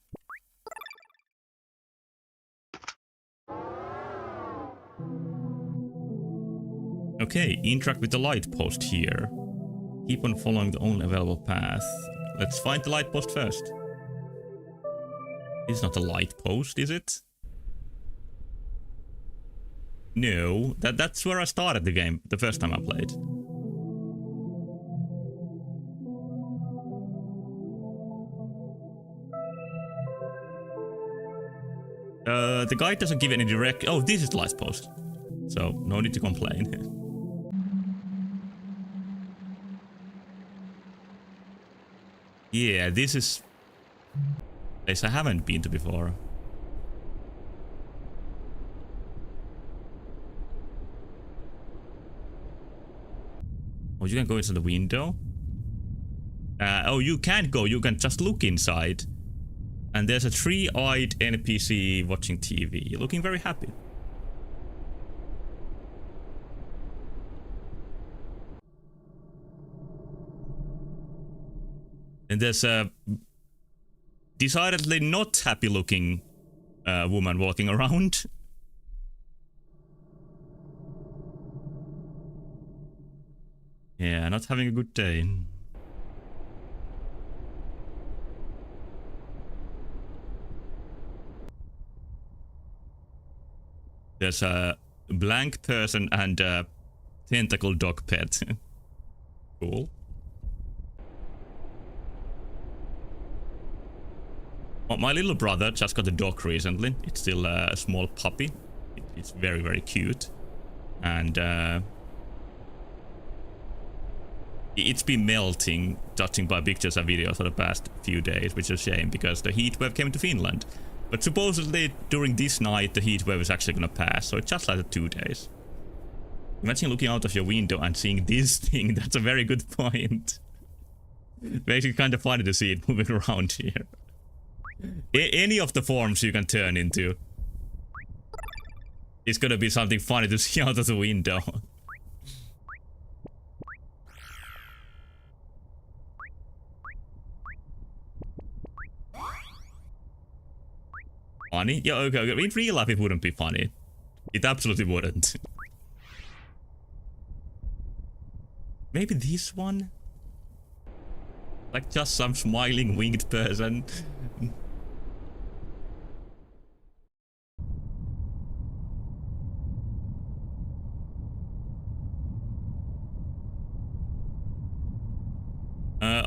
Speaker 1: Okay, interact with the light post here. Keep on following the only available path. Let's find the light post first. It's not a light post, is it? No, that's where I started the game the first time I played. The guide doesn't give any direct... Oh, this is the light post. So, no need to complain. Yeah, this is a place I haven't been to before. Oh, you can go into the window? Oh, you can't go. You can just look inside. And there's a three-eyed NPC watching TV, looking very happy. And there's a decidedly not happy-looking woman walking around. Yeah, not having a good day. There's a blank person and Tentacle dog pet. Cool. Oh, my little brother just got a dog recently. It's still a small puppy. It's very, very cute. And it's been melting, judging by pictures and videos for the past few days, which is a shame because the heat wave came to Finland. But supposedly during this night the heat wave is actually gonna pass, so it just lasted 2 days. Imagine looking out of your window and seeing this thing. That's a very good point. Makes it kind of funny to see it moving around here. Any of the forms you can turn into. It's gonna be something funny to see out of the window. Funny? Yeah, okay. In real life it wouldn't be funny. It absolutely wouldn't. Maybe this one? Like just some smiling winged person.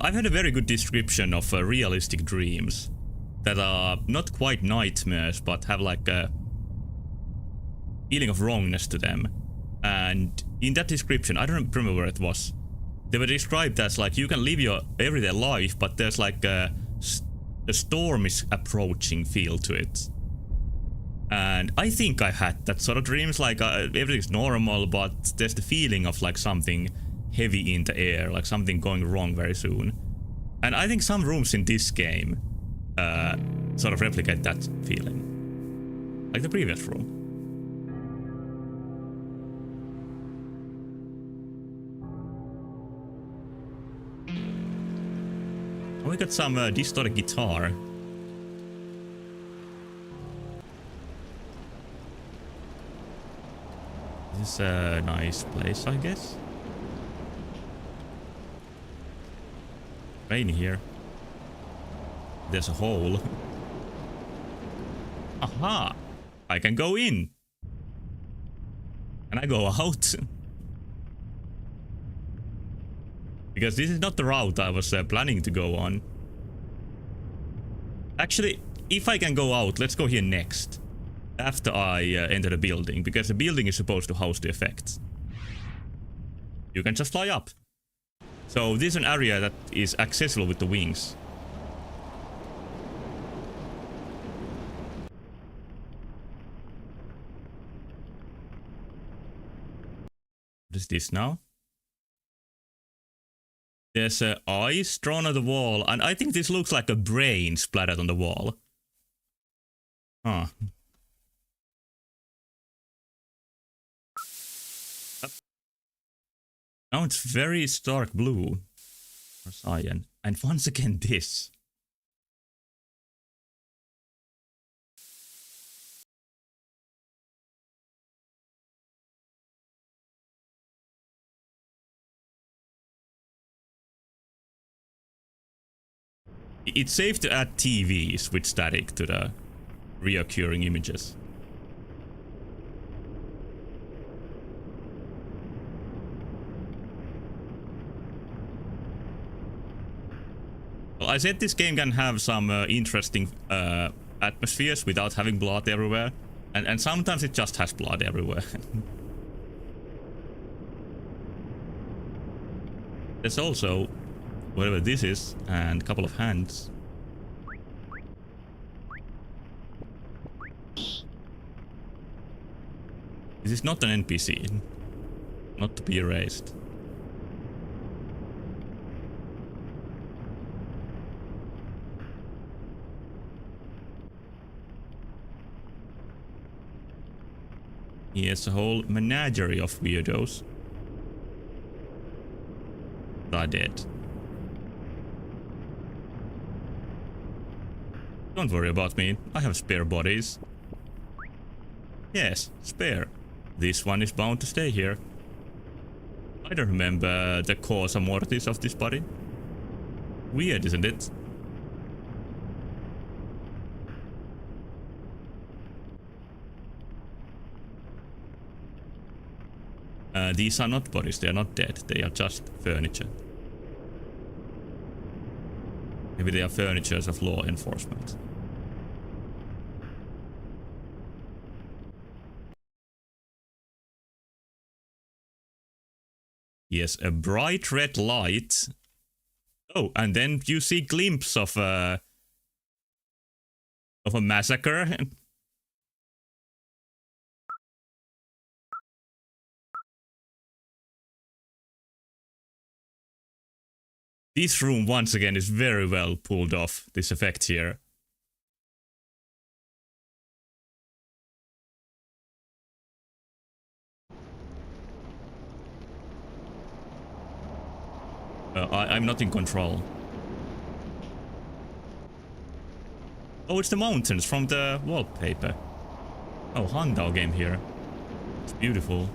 Speaker 1: I've had a very good description of realistic dreams that are not quite nightmares, but have like a feeling of wrongness to them. And in that description, I don't remember where it was. They were described as like you can live your everyday life, but there's like a storm is approaching feel to it. And I think I had that sort of dreams, like everything's normal, but there's the feeling of like something heavy in the air, like something going wrong very soon. And I think some rooms in this game sort of replicate that feeling. Like the previous room. We got some distorted guitar. This is a nice place, I guess. Rain here. There's a hole. Aha! I can go in. Can I go out? Because this is not the route I was planning to go on. Actually, if I can go out, let's go here next. After I enter the building, because the building is supposed to house the effects. You can just fly up. So this is an area that is accessible with the wings. What is this now? There's eyes drawn on the wall, and I think this looks like a brain splattered on the wall. Huh. Now it's very stark blue. Or cyan. And once again this. It's safe to add TVs with static to the reoccurring images. Well, I said this game can have some interesting atmospheres without having blood everywhere. And sometimes it just has blood everywhere. There's also whatever this is, and a couple of hands. This is not an NPC. Not to be erased. He has a whole menagerie of weirdos that are dead. Don't worry about me, I have spare bodies. Yes, spare. This one is bound to stay here. I don't remember the causa mortis of this body. Weird, isn't it? These are not bodies, they are not dead, they are just furniture. Maybe they are furnitures of law enforcement. Yes, a bright red light. Oh, and then you see glimpse of a massacre. This room once again is very well pulled off, this effect here. I'm not in control. Oh, it's the mountains from the wallpaper. Oh, Handao game here. It's beautiful.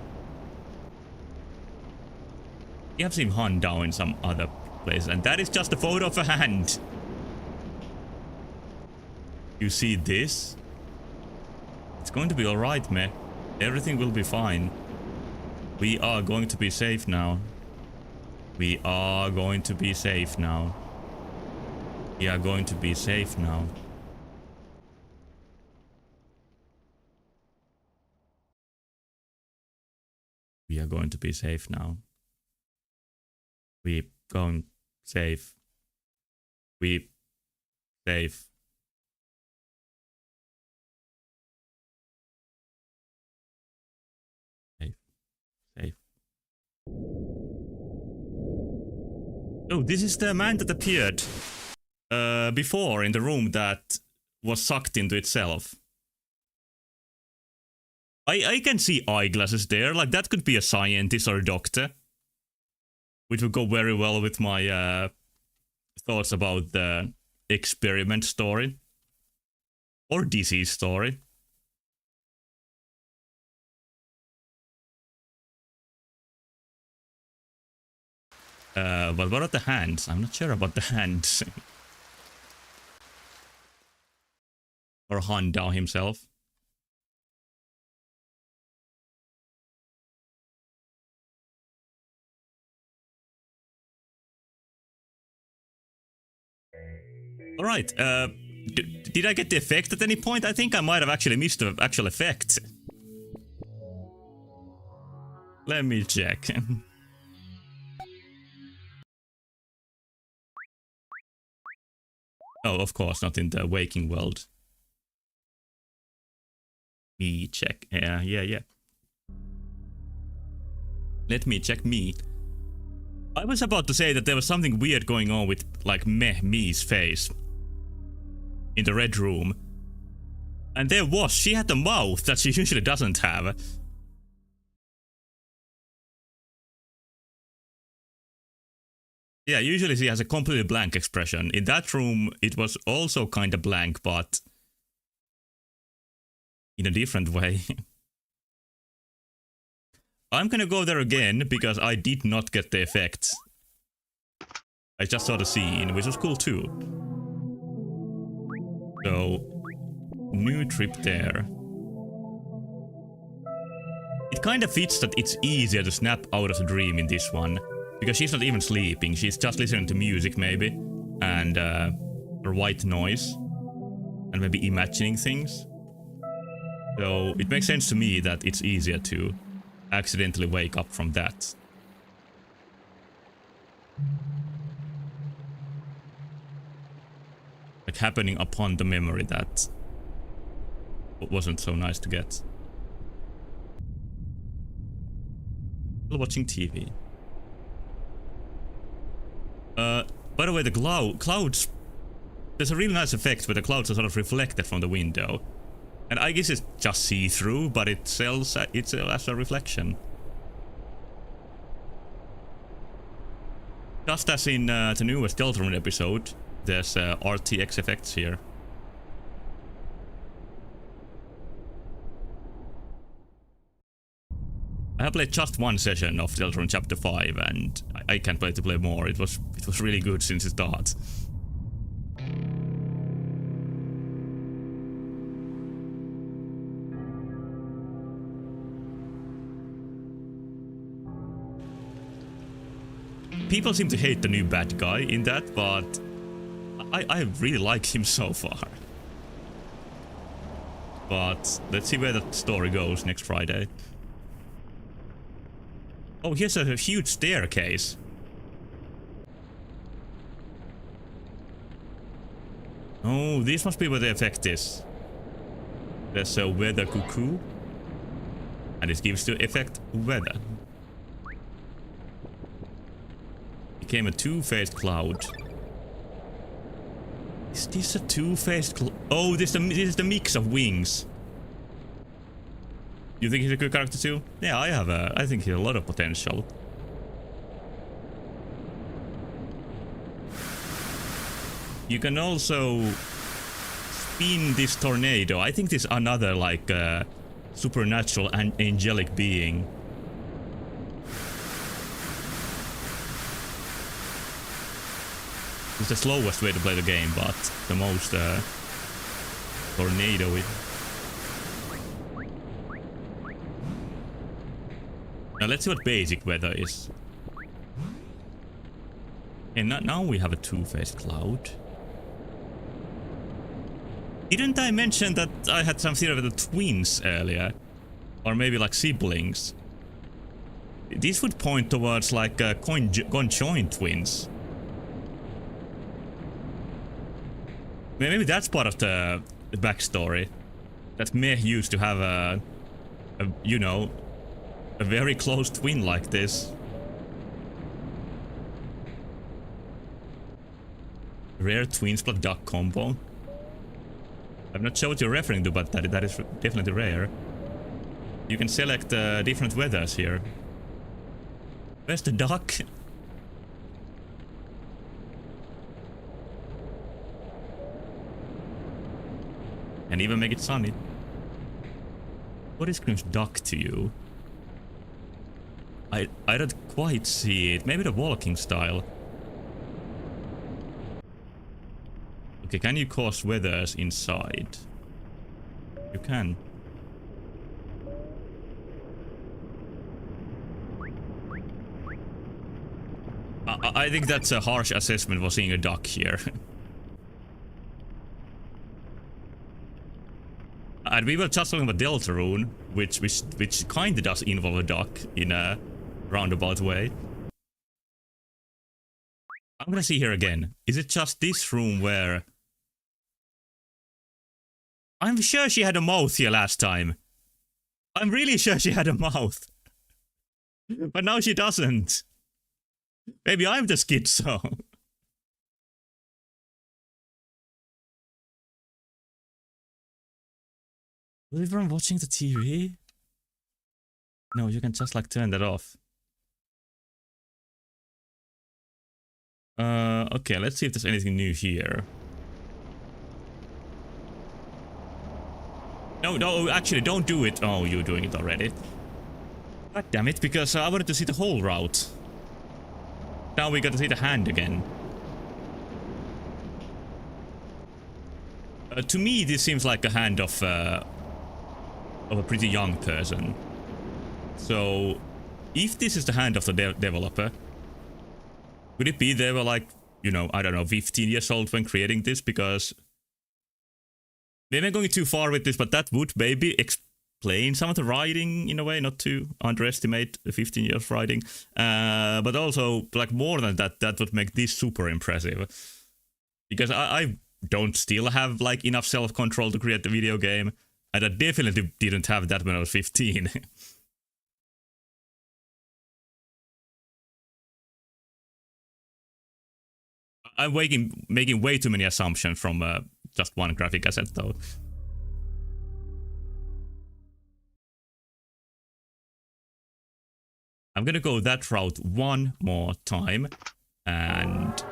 Speaker 1: You have seen Handao in some other place, and that is just a photo of a hand. You see this? It's going to be alright, meh. Everything will be fine. We are going to be safe now. We are going to be safe now. We are going to be safe now. We are going to be safe now. We going safe. We safe. Safe. Safe. Oh, this is the man that appeared before in the room that was sucked into itself. I can see eyeglasses there, like that could be a scientist or a doctor. Which would go very well with my thoughts about the experiment story. Or disease story. But what about the hands? I'm not sure about the hands. Or Handao himself. Alright, did I get the effect at any point? I think I might have actually missed the actual effect. Let me check. Oh, of course, not in the waking world. Me check. Yeah. Let me check me. I was about to say that there was something weird going on with, like, Me's face. In the red room. And there was. She had a mouth that she usually doesn't have. Yeah, usually she has a completely blank expression. In that room, it was also kinda blank, but in a different way. I'm gonna go there again, because I did not get the effect. I just saw the scene, which was cool too. So, new trip there. It kinda fits that it's easier to snap out of the dream in this one. Because she's not even sleeping, she's just listening to music maybe. And white noise. And maybe imagining things. So it makes sense to me that it's easier to accidentally wake up from that. Like happening upon the memory that wasn't so nice to get. Still watching TV. By the way, the clouds... There's a really nice effect where the clouds are sort of reflected from the window. And I guess it's just see-through, but it sells as a reflection. Just as in the newest Deltarune episode, there's RTX effects here. I have played just one session of Deltarune Chapter 5 and I can't wait to play more. It was really good since the start. people seem to hate the new bad guy in that, but I really like him so far. But let's see where the story goes next Friday. Oh, here's a huge staircase. Oh, this must be where the effect is. There's a weather cuckoo. And it gives the effect weather. Became a two-faced cloud. Is this a two-faced cloud? Oh, this is the mix of wings. You think he's a good character too? Yeah, I think he has a lot of potential. You can also spin this tornado. I think this is another like supernatural and angelic being. It's the slowest way to play the game, but the most tornado-y. Now let's see what basic weather is. And now we have a two-faced cloud. Didn't I mention that I had some theory with the twins earlier? Or maybe like siblings? This would point towards like conjoined twins. Maybe that's part of the backstory. That Meh used to have a you know, a very close twin like this. Rare twins plus duck combo. I'm not sure what you're referring to, but that is definitely rare. You can select different weathers here. Where's the duck? And even make it sunny. What screams duck to you? I don't quite see it. Maybe the walking style. Okay, can you cause weathers inside? You can. I think that's a harsh assessment for seeing a duck here. And we were just talking about Deltarune, which kinda does involve a duck in a roundabout way. I'm gonna see here again. Is it just this room where... I'm sure she had a mouth here last time. I'm really sure she had a mouth. But now she doesn't. Maybe I'm the schizo. Was everyone watching the TV? No, you can just like turn that off. Okay, let's see if there's anything new here. No, actually, don't do it. Oh, you're doing it already. God damn it, because I wanted to see the whole route. Now we got to see the hand again. To me, this seems like a hand of a pretty young person. So, if this is the hand of the developer, could it be they were like, you know, I don't know, 15 years old when creating this? Because they weren't going too far with this, but that would maybe explain some of the writing in a way, not to underestimate the 15 years writing. But also, like, more than that, that would make this super impressive. Because I don't still have, like, enough self-control to create the video game. And I definitely didn't have that when I was 15. I'm making way too many assumptions from just one graphic asset, though. I'm gonna go that route one more time, and...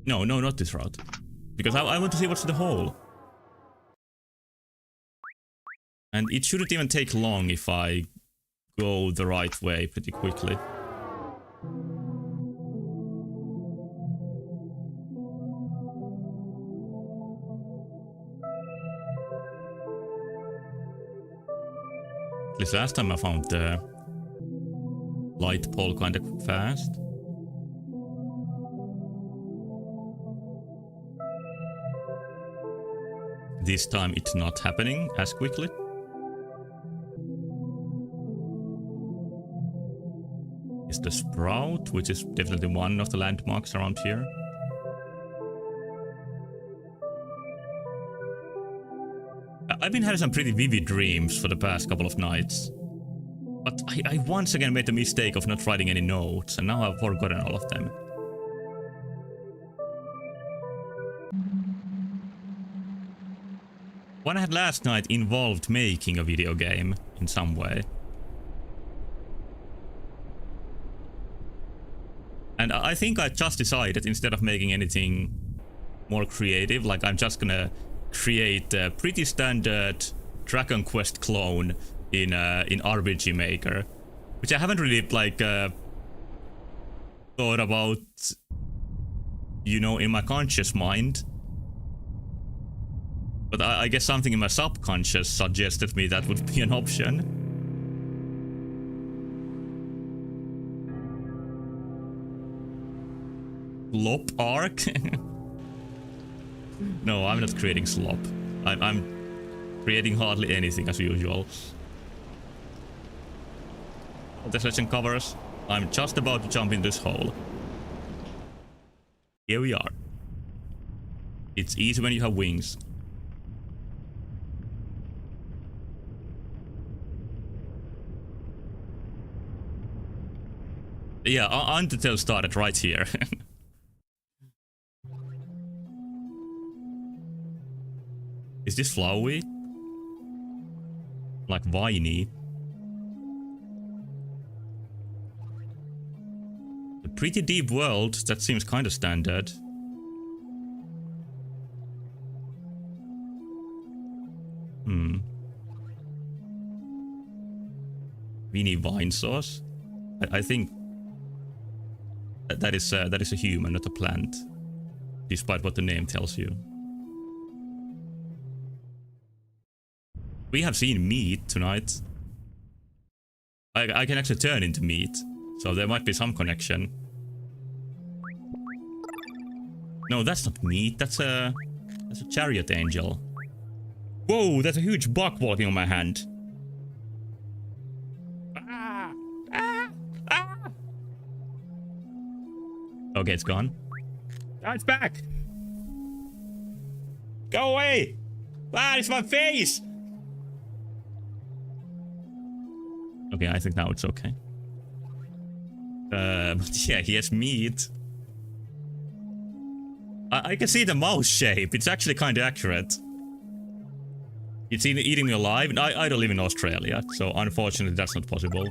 Speaker 1: No, not this route. Because I want to see what's in the hole. And it shouldn't even take long if I go the right way pretty quickly. At least last time I found the light pole kinda fast. This time it's not happening as quickly. Is the Sprout, which is definitely one of the landmarks around here. I've been having some pretty vivid dreams for the past couple of nights. But I once again made the mistake of not writing any notes, and now I've forgotten all of them. One I had last night involved making a video game in some way. And I think I just decided, instead of making anything more creative, like I'm just gonna create a pretty standard Dragon Quest clone in RPG Maker, which I haven't really like thought about, you know, in my conscious mind. But I guess something in my subconscious suggested me that would be an option. Slop arc? No, I'm not creating slop. I'm creating hardly anything as usual. The session covers. I'm just about to jump in this hole. Here we are. It's easy when you have wings. Yeah, Undertale started right here. Is this flowy? Like viney? A pretty deep world, that seems kinda standard. Vinny vine sauce? I think that is a human, not a plant, despite what the name tells you. We have seen meat tonight. I can actually turn into meat, so there might be some connection. No, that's not meat. That's a chariot angel. Whoa, there's a huge bug walking on my hand. Okay, it's gone. Oh, it's back. Go away. Ah, it's my face. Okay, I think now it's okay. But yeah, he has meat. I can see the mouse shape. It's actually kind of accurate. It's eating me alive. I don't live in Australia, so unfortunately that's not possible.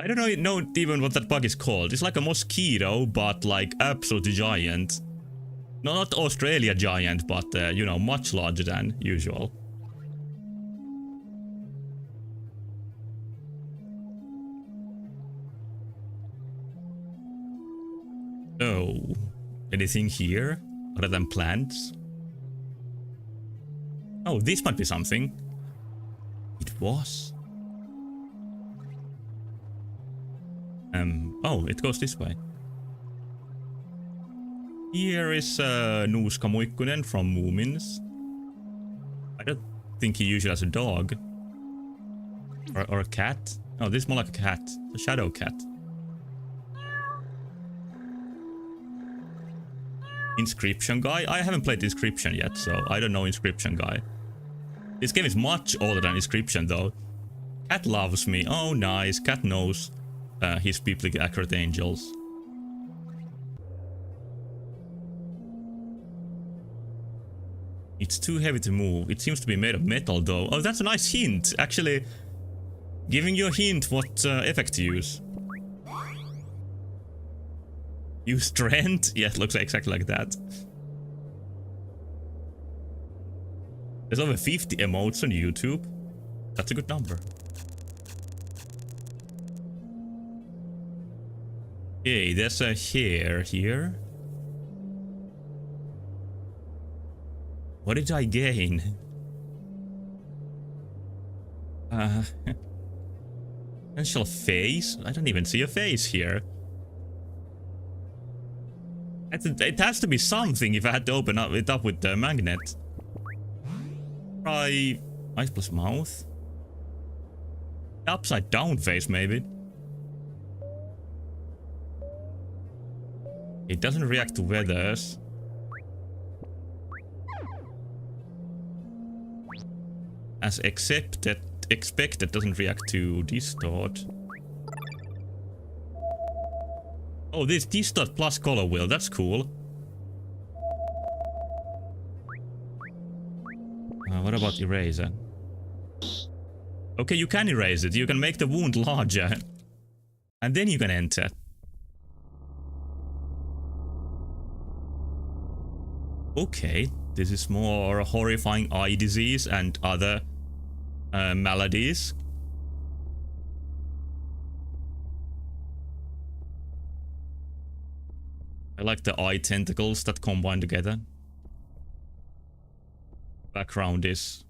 Speaker 1: I don't know even what that bug is called. It's like a mosquito, but like absolutely giant. No, not Australia giant, but you know, much larger than usual. Oh, anything here other than plants? Oh, this might be something. It was. Oh, it goes this way. Here is Nuuska Muikkunen from Moomins. I don't think he usually has a dog. Or a cat. Oh, this is more like a cat. A shadow cat. Inscription guy? I haven't played Inscription yet, so I don't know Inscription guy. This game is much older than Inscription though. Cat loves me. Oh, nice. Cat knows his biblically accurate angels. It's too heavy to move. It seems to be made of metal though. Oh, that's a nice hint. Actually, giving you a hint what effect to use. Use strength? Yeah, it looks exactly like that. There's over 50 emotes on YouTube. That's a good number. Okay, there's a hair here. What did I gain? Uh, potential face? I don't even see a face here. It has to be something if I had to open it up with the magnet. Try eyes plus mouth. Upside down face, maybe. It doesn't react to weathers. As expected doesn't react to distort. Oh, this distort plus color wheel, that's cool. What about eraser? Okay, you can erase it. You can make the wound larger. And then you can enter. Okay, this is more horrifying eye disease and other maladies. I like the eye tentacles that combine together. Background is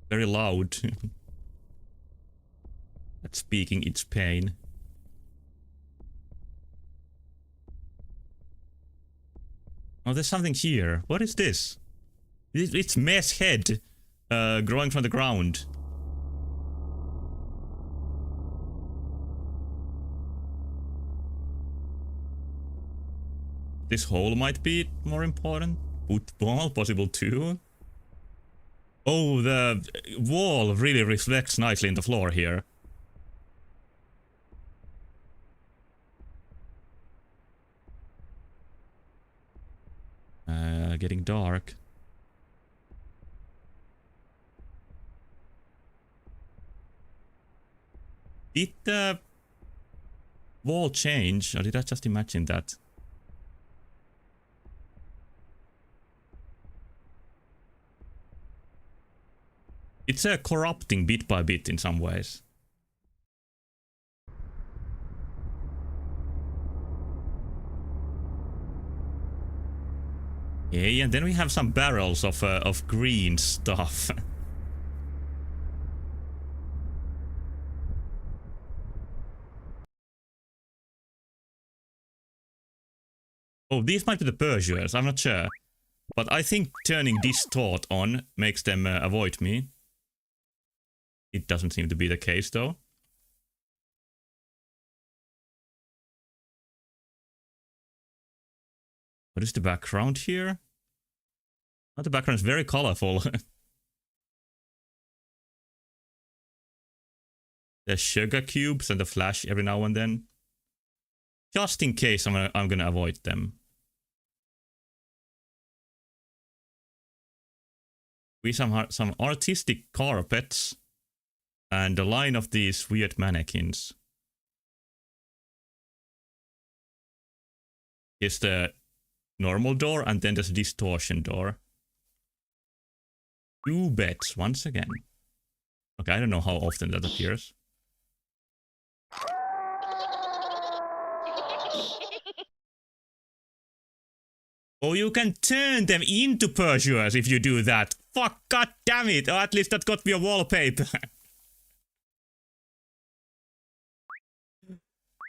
Speaker 1: very loud. That's speaking its pain. Oh, there's something here. What is this? It's Mess head growing from the ground. This hole might be more important. Football, possible too. Oh, the wall really reflects nicely in the floor here. Getting dark. Did the wall change, or did I just imagine that? It's corrupting bit by bit in some ways. Okay, and then we have some barrels of green stuff. Oh, these might be the Persians, I'm not sure. But I think turning distort on makes them avoid me. It doesn't seem to be the case though. What is the background here? Oh, the background is very colorful. There's sugar cubes and the flash every now and then. Just in case I'm gonna avoid them. We some artistic carpets. And a line of these weird mannequins. Is the normal door and then there's a distortion door. 2 beds once again. Okay, I don't know how often that appears. Oh, you can turn them into Persians if you do that. Fuck, god damn it. Or at least that got me a wallpaper.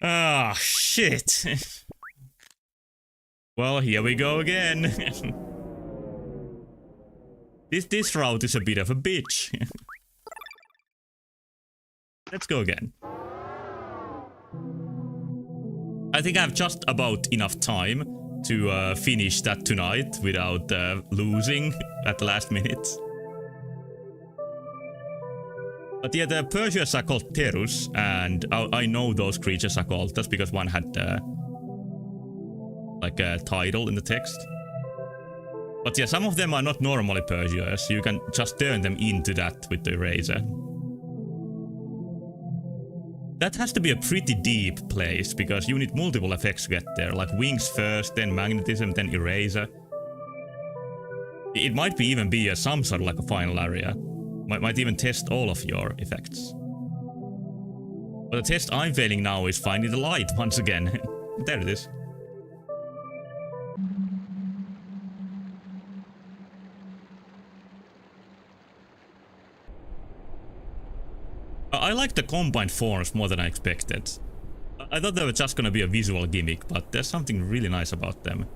Speaker 1: Ah, shit. Well, here we go again. This route is a bit of a bitch. Let's go again. I think I have just about enough time to finish that tonight without losing at the last minute. But yeah, the Persians are called Terus, and I know those creatures are called. That's because one had like a title in the text. But yeah, some of them are not normally Persians. You can just turn them into that with the eraser. That has to be a pretty deep place, because you need multiple effects to get there. Like wings first, then magnetism, then eraser. It might be even be some sort of like a final area. Might even test all of your effects. But the test I'm failing now is finding the light once again. There it is. I like the combined forms more than I expected. I thought they were just gonna be a visual gimmick, but there's something really nice about them.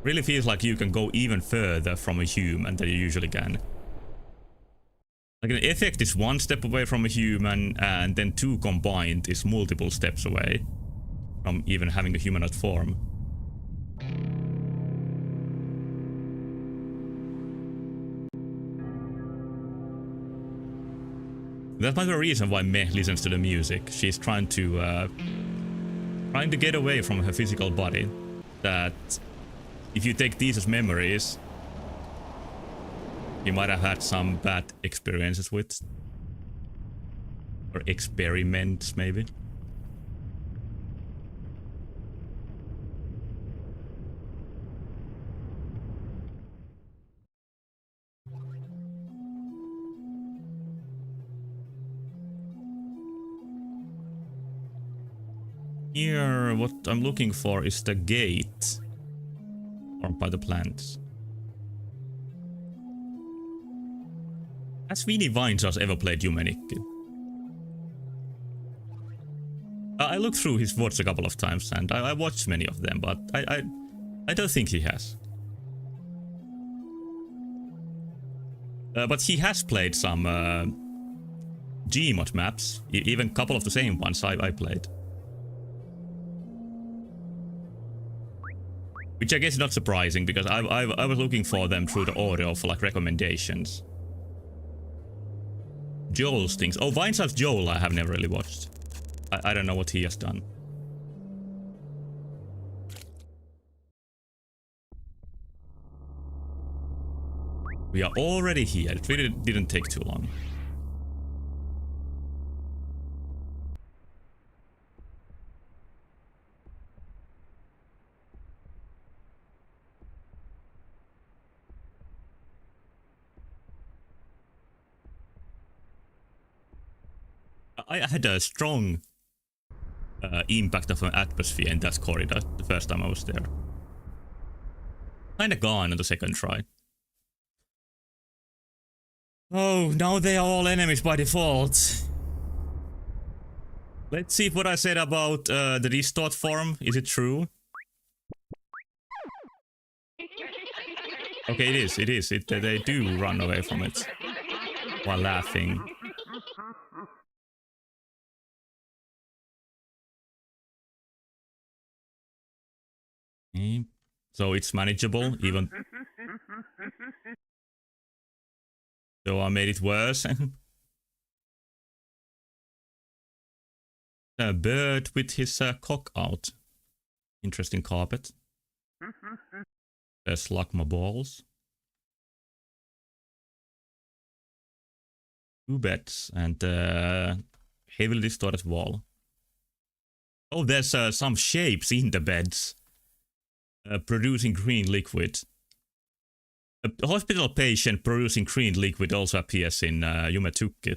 Speaker 1: Really feels like you can go even further from a human than you usually can. Like an effect is one step away from a human, and then two combined is multiple steps away from even having a humanoid form. That might be a reason why Meh listens to the music. She's trying to get away from her physical body. That if you take these as memories, you might have had some bad experiences with. Or experiments, maybe. Here, what I'm looking for is the gate formed by the plants. Has Vinnie Vinesauce ever played Yumenikki? I looked through his VODs a couple of times and I watched many of them, but I don't think he has. But he has played some Gmod maps, even a couple of the same ones I played. Which I guess is not surprising, because I was looking for them through the audio for like recommendations. Joel's things. Oh, Vinesauce Joel I have never really watched. I don't know what he has done. We are already here. It really didn't take too long. I had a strong impact of an atmosphere in that corridor the first time I was there. Kinda gone on the second try. Oh, now they are all enemies by default. Let's see if what I said about the distort form, is it true? Okay, it is. They do run away from it while laughing. Okay. So it's manageable, even though I made it worse. A bird with his cock out. Interesting carpet. There's Slugma balls. 2 beds and heavily distorted wall. Oh, there's some shapes in the beds. Producing green liquid. A hospital patient producing green liquid also appears in Yumetukki.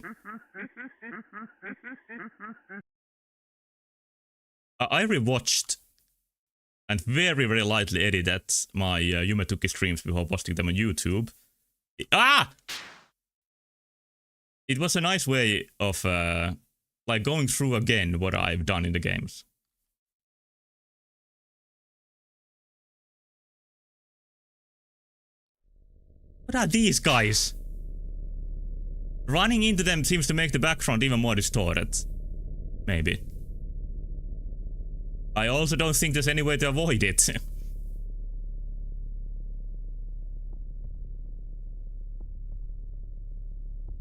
Speaker 1: I rewatched and very, very lightly edited my Yumetukki streams before posting them on YouTube. It was a nice way of like going through again what I've done in the games. What are these guys? Running into them seems to make the background even more distorted. Maybe. I also don't think there's any way to avoid it.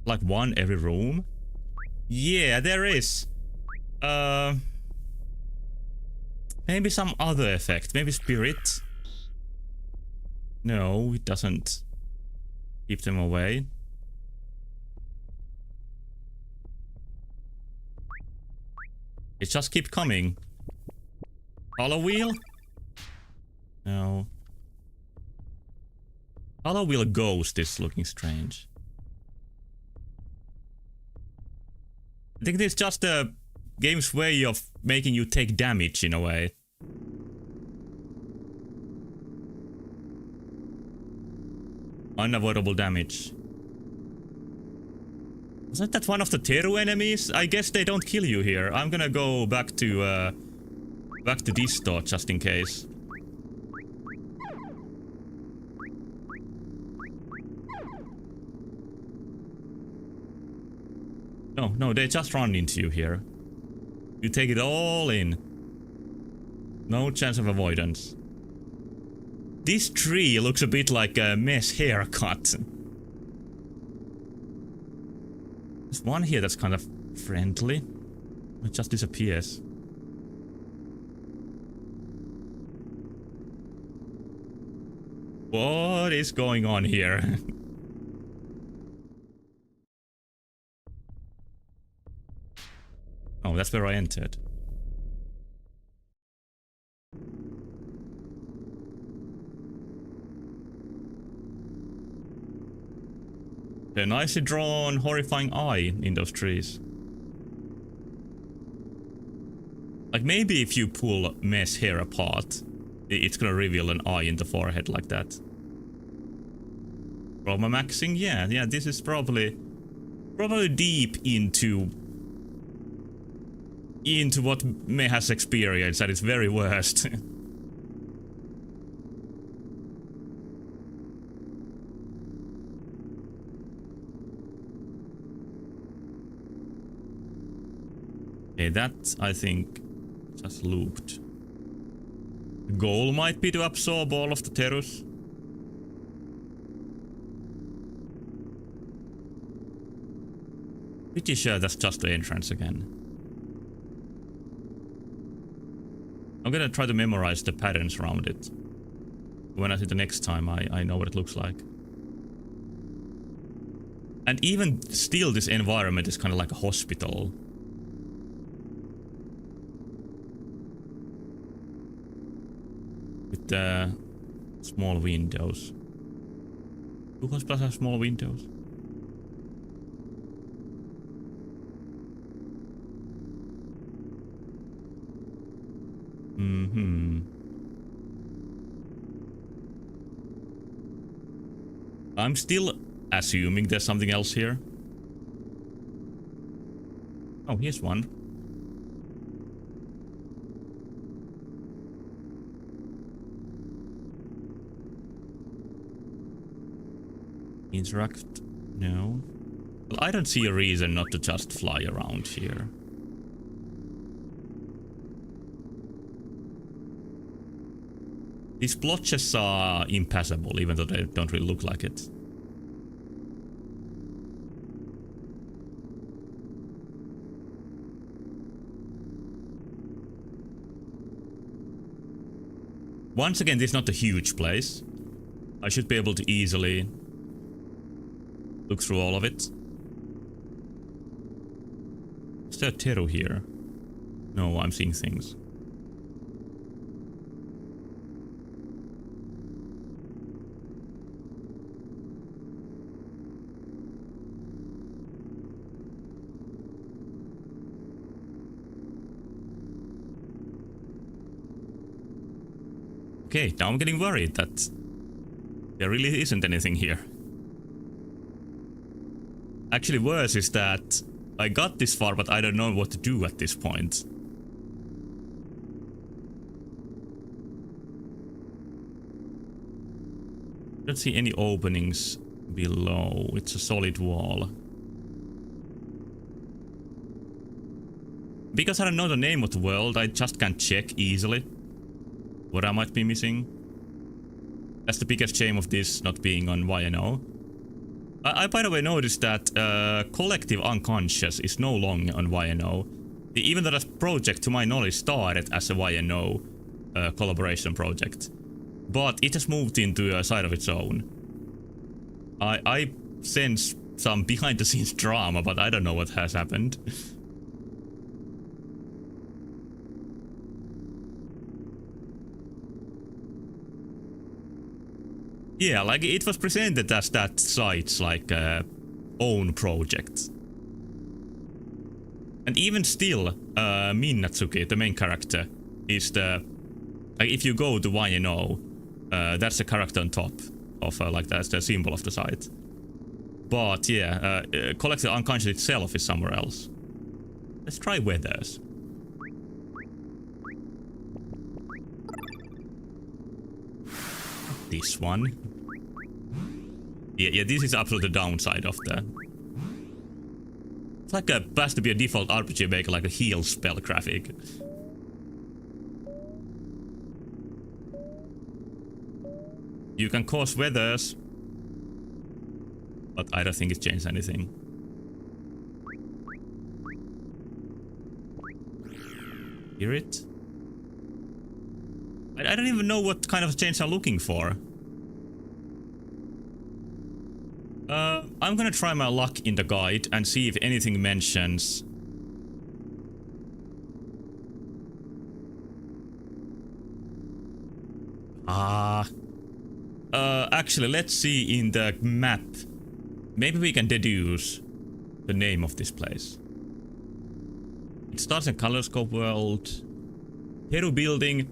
Speaker 1: Like one every room? Yeah, there is. Maybe some other effect. Maybe spirit? No, it doesn't keep them away. It just keeps coming. Hollow wheel? No. Hollow wheel ghost is looking strange. I think this is just the game's way of making you take damage in a way. Unavoidable damage. Isn't that one of the Teru enemies? I guess they don't kill you here. I'm gonna go back to this store just in case. No, they just run into you here. You take it all in. No chance of avoidance. This tree looks a bit like a mess haircut. There's one here that's kind of friendly. It just disappears. What is going on here? Oh, that's where I entered. A nicely drawn, horrifying eye in those trees. Like maybe if you pull Mess hair apart, it's gonna reveal an eye in the forehead like that. Chroma maxing, yeah, this is probably deep into what Meh has experienced at its very worst. Okay, that I think just looped. The goal might be to absorb all of the Terus. Pretty sure that's just the entrance again. I'm gonna try to memorize the patterns around it. When I see the next time, I know what it looks like. And even still, this environment is kind of like a hospital. With the small windows. Do hospitals have small windows? I'm still assuming there's something else here. Oh, here's one. Interact? No. Well, I don't see a reason not to just fly around here. These blotches are impassable, even though they don't really look like it. Once again, this is not a huge place. I should be able to easily look through all of it. Is there a Teru here? No, I'm seeing things. Okay, now I'm getting worried that there really isn't anything here. Actually, worse is that I got this far, but I don't know what to do at this point. Don't see any openings below. It's a solid wall. Because I don't know the name of the world, I just can't check easily what I might be missing. That's the biggest shame of this not being on YNO. I by the way noticed that Collective Unconscious is no longer on YNO. Even though that project, to my knowledge, started as a YNO collaboration project. But it has moved into a side of its own. I sense some behind the scenes drama, but I don't know what has happened. Yeah, like it was presented as that site's like own project. And even still, Minatsuki, the main character, is the... Like if you go to YNO, that's the character on top of like that's the symbol of the site. But yeah, collective unconscious itself is somewhere else. Let's try weathers. This one. Yeah, this is absolutely the downside of the... It's like a has to be a default RPG maker, like a heal spell graphic. You can cause weathers, but I don't think it changed anything. Hear it? I don't even know what kind of change I'm looking for. I'm gonna try my luck in the guide and see if anything mentions... Actually, let's see in the map. Maybe we can deduce the name of this place. It starts in Colorscope World. Heru Building.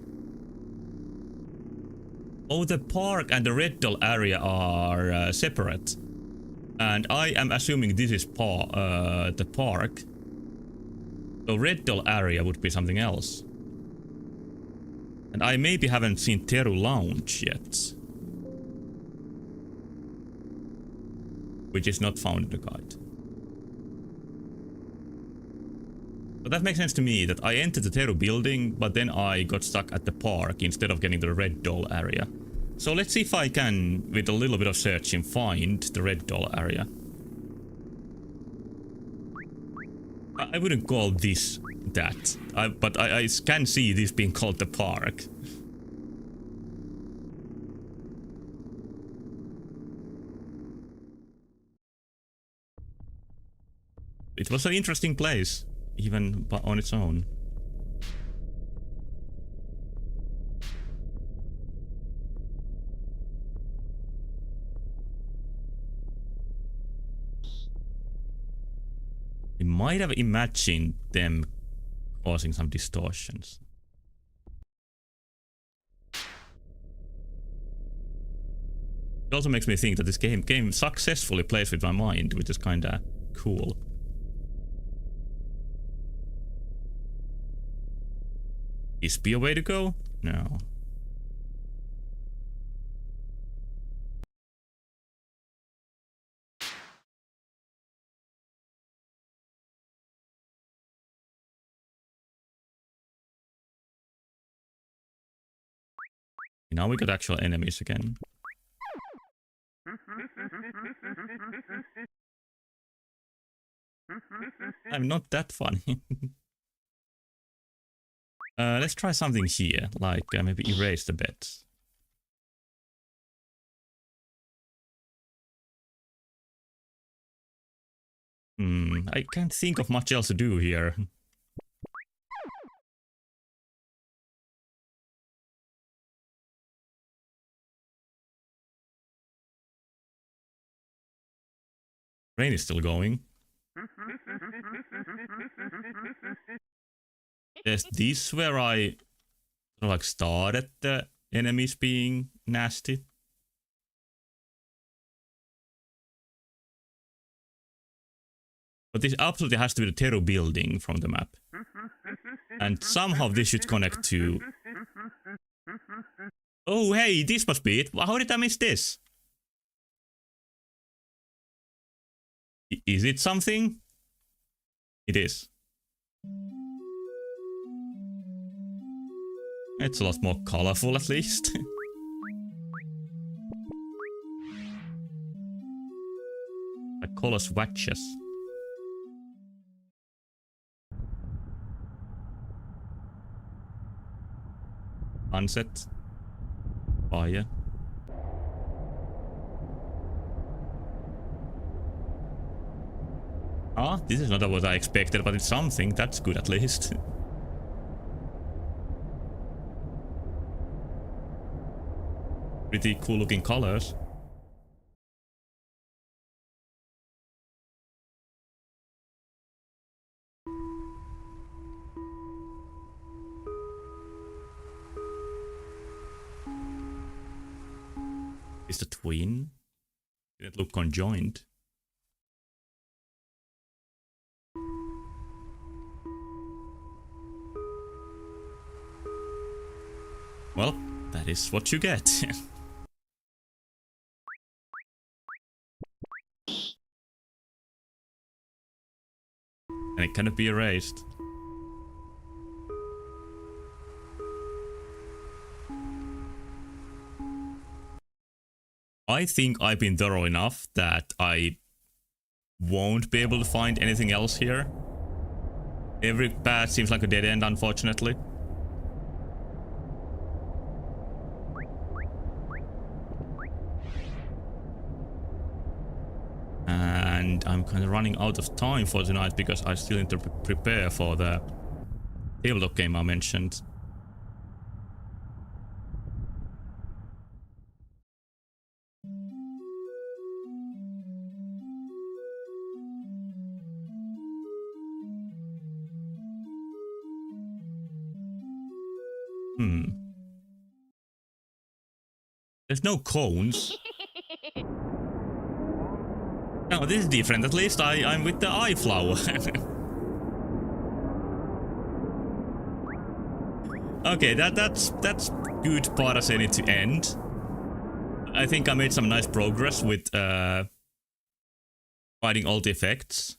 Speaker 1: Oh, the park and the Red Doll area are separate. And I am assuming this is the park. So Red Doll area would be something else. And I maybe haven't seen Teru Lounge yet. Which is not found in the guide. But that makes sense to me that I entered the Teru building, but then I got stuck at the park instead of getting the Red Doll area. So let's see if I can, with a little bit of searching, find the Red Doll area. I wouldn't call this that, but I can see this being called the park. It was an interesting place, even on its own. I might have imagined them causing some distortions. It also makes me think that this game successfully plays with my mind, which is kinda cool. Is B a way to go? No. Now we got actual enemies again. I'm not that funny. Let's try something here, like maybe erase the beds. I can't think of much else to do here. Rain is still going. Is this where I like started the enemies being nasty? But this absolutely has to be the Teru building from the map. And somehow this should connect to... Oh hey, this must be it. How did I miss this? Is it something? It is. It's a lot more colorful at least. Like color swatches. Sunset. Fire. Ah, this is not what I expected, but it's something. That's good at least. Pretty cool looking colors. Is the twin? Didn't look conjoined. Well, that is what you get. And it cannot be erased. I think I've been thorough enough that I won't be able to find anything else here. Every path seems like a dead end, unfortunately. And I'm kind of running out of time for tonight because I still need to prepare for the tabletop game I mentioned. There's no cones. No, this is different. At least I'm with the eye flower. Okay, that's good Parasailing to end. I think I made some nice progress with finding all the effects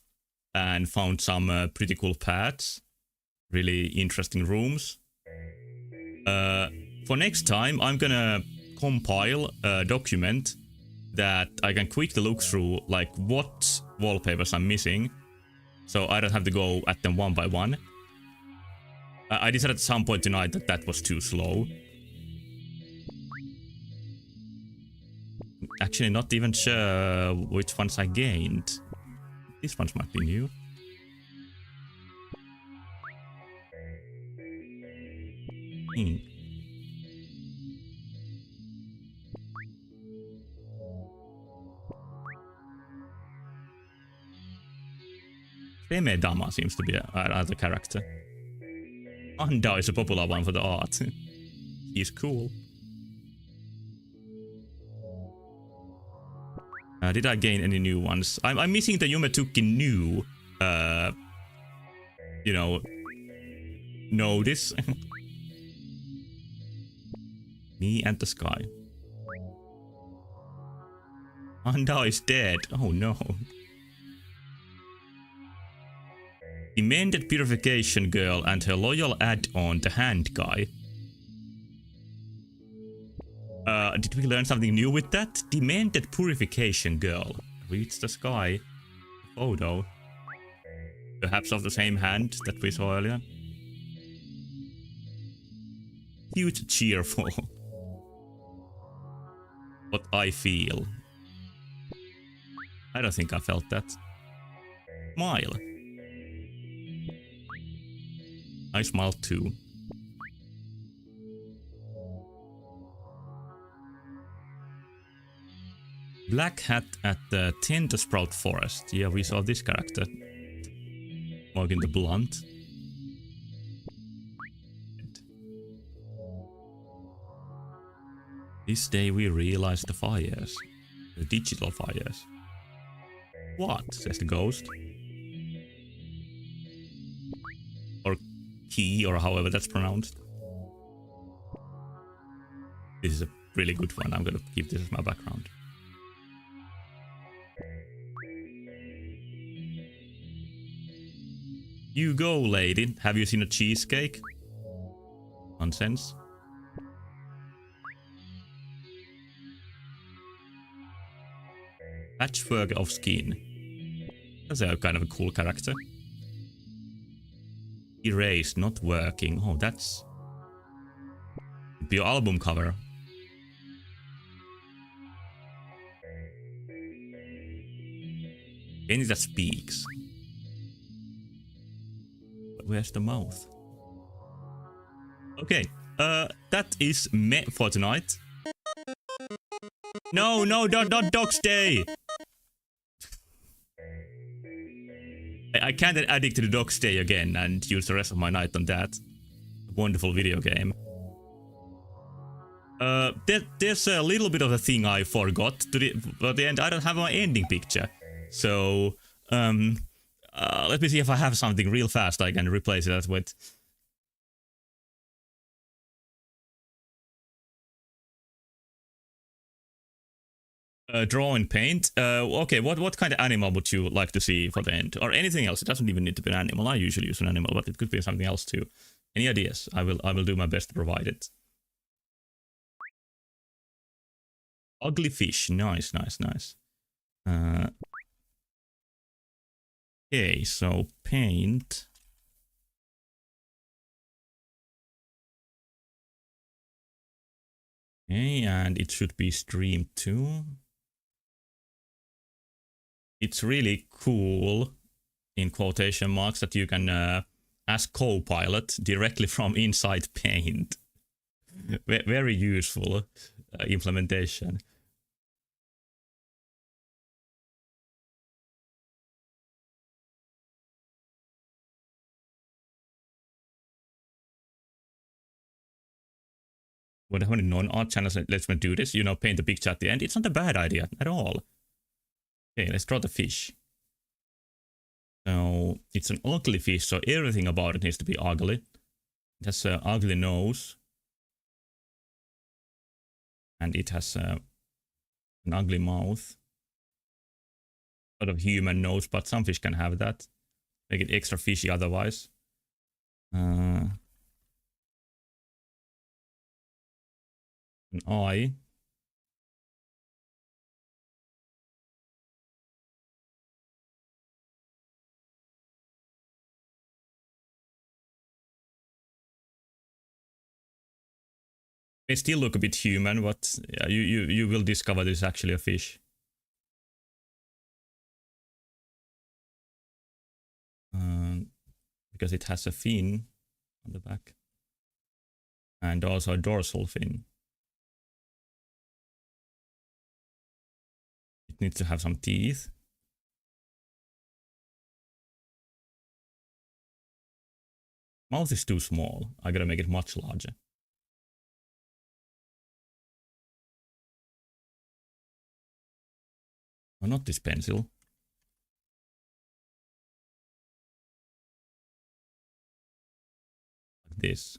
Speaker 1: and found some pretty cool paths. Really interesting rooms. For next time, I'm gonna compile a document that I can quickly look through, like what wallpapers I'm missing, so I don't have to go at them one by one. I decided at some point tonight that that was too slow. Actually, not even sure which ones I gained. These ones might be new. Dama seems to be another character. Anda is a popular one for the art. He's cool. Did I gain any new ones? I'm missing the Yumetuki new, you know, notice. Me and the sky. Anda is dead. Oh no. Demanded Purification Girl and her loyal add-on, the Hand Guy. Did we learn something new with that? Demanded Purification Girl. Reach the sky. Photo. Perhaps of the same hand that we saw earlier. Cute, cheerful. What I feel. I don't think I felt that. Smile. I smile too. Black Hat at the Tender Sprout Forest. Yeah, we saw this character. Morgan the Blunt. This day we realized the fires. The digital fires. What? Says the ghost. Or key, or however that's pronounced. This is a really good one. I'm gonna keep this as my background. You go, lady. Have you seen a cheesecake? Nonsense. Patchwork of skin. That's a kind of a cool character. Erased, not working. Oh, that's... It'd be your album cover. Anything that speaks. But where's the mouth? Okay, that is me for tonight. No, don't Dog Stay! I can't addict to the Dog Stay again and use the rest of my night on that. Wonderful video game. There's a little bit of a thing I forgot. At the end, I don't have my ending picture. So, let me see if I have something real fast I can replace that with. Draw in paint. Okay, what kind of animal would you like to see for the end? Or anything else? It doesn't even need to be an animal. I usually use an animal, but it could be something else too. Any ideas? I will do my best to provide it. Ugly fish. Nice, nice, nice. Okay, so paint. Okay, and it should be stream 2. It's really cool, in quotation marks, that you can ask Copilot directly from inside Paint. Very useful implementation. When non-art channels lets me do this, paint a picture at the end, it's not a bad idea at all. Okay, let's draw the fish. So it's an ugly fish, so everything about it needs to be ugly. It has an ugly nose. And it has an ugly mouth. Sort of human nose, but some fish can have that. Make it extra fishy otherwise. An eye. They still look a bit human, but yeah, you will discover this is actually a fish. Because it has a fin on the back. And also a dorsal fin. It needs to have some teeth. Mouth is too small. I gotta make it much larger. Oh, not this pencil. Like this.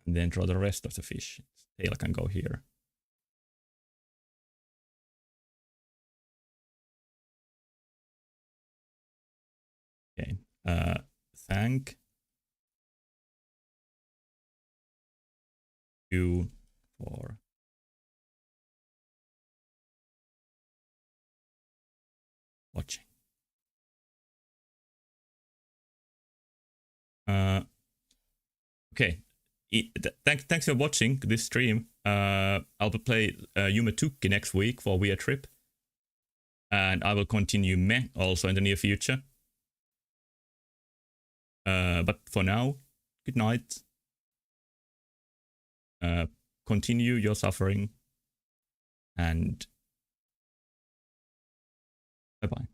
Speaker 1: And then draw the rest of the fish. Its tail can go here. Okay. Thank you for watching. Okay. Thanks for watching this stream. I'll play Yume Tukki next week for Weird Trip. And I will continue Meh also in the near future. But for now, good night. Continue your suffering. And bye-bye.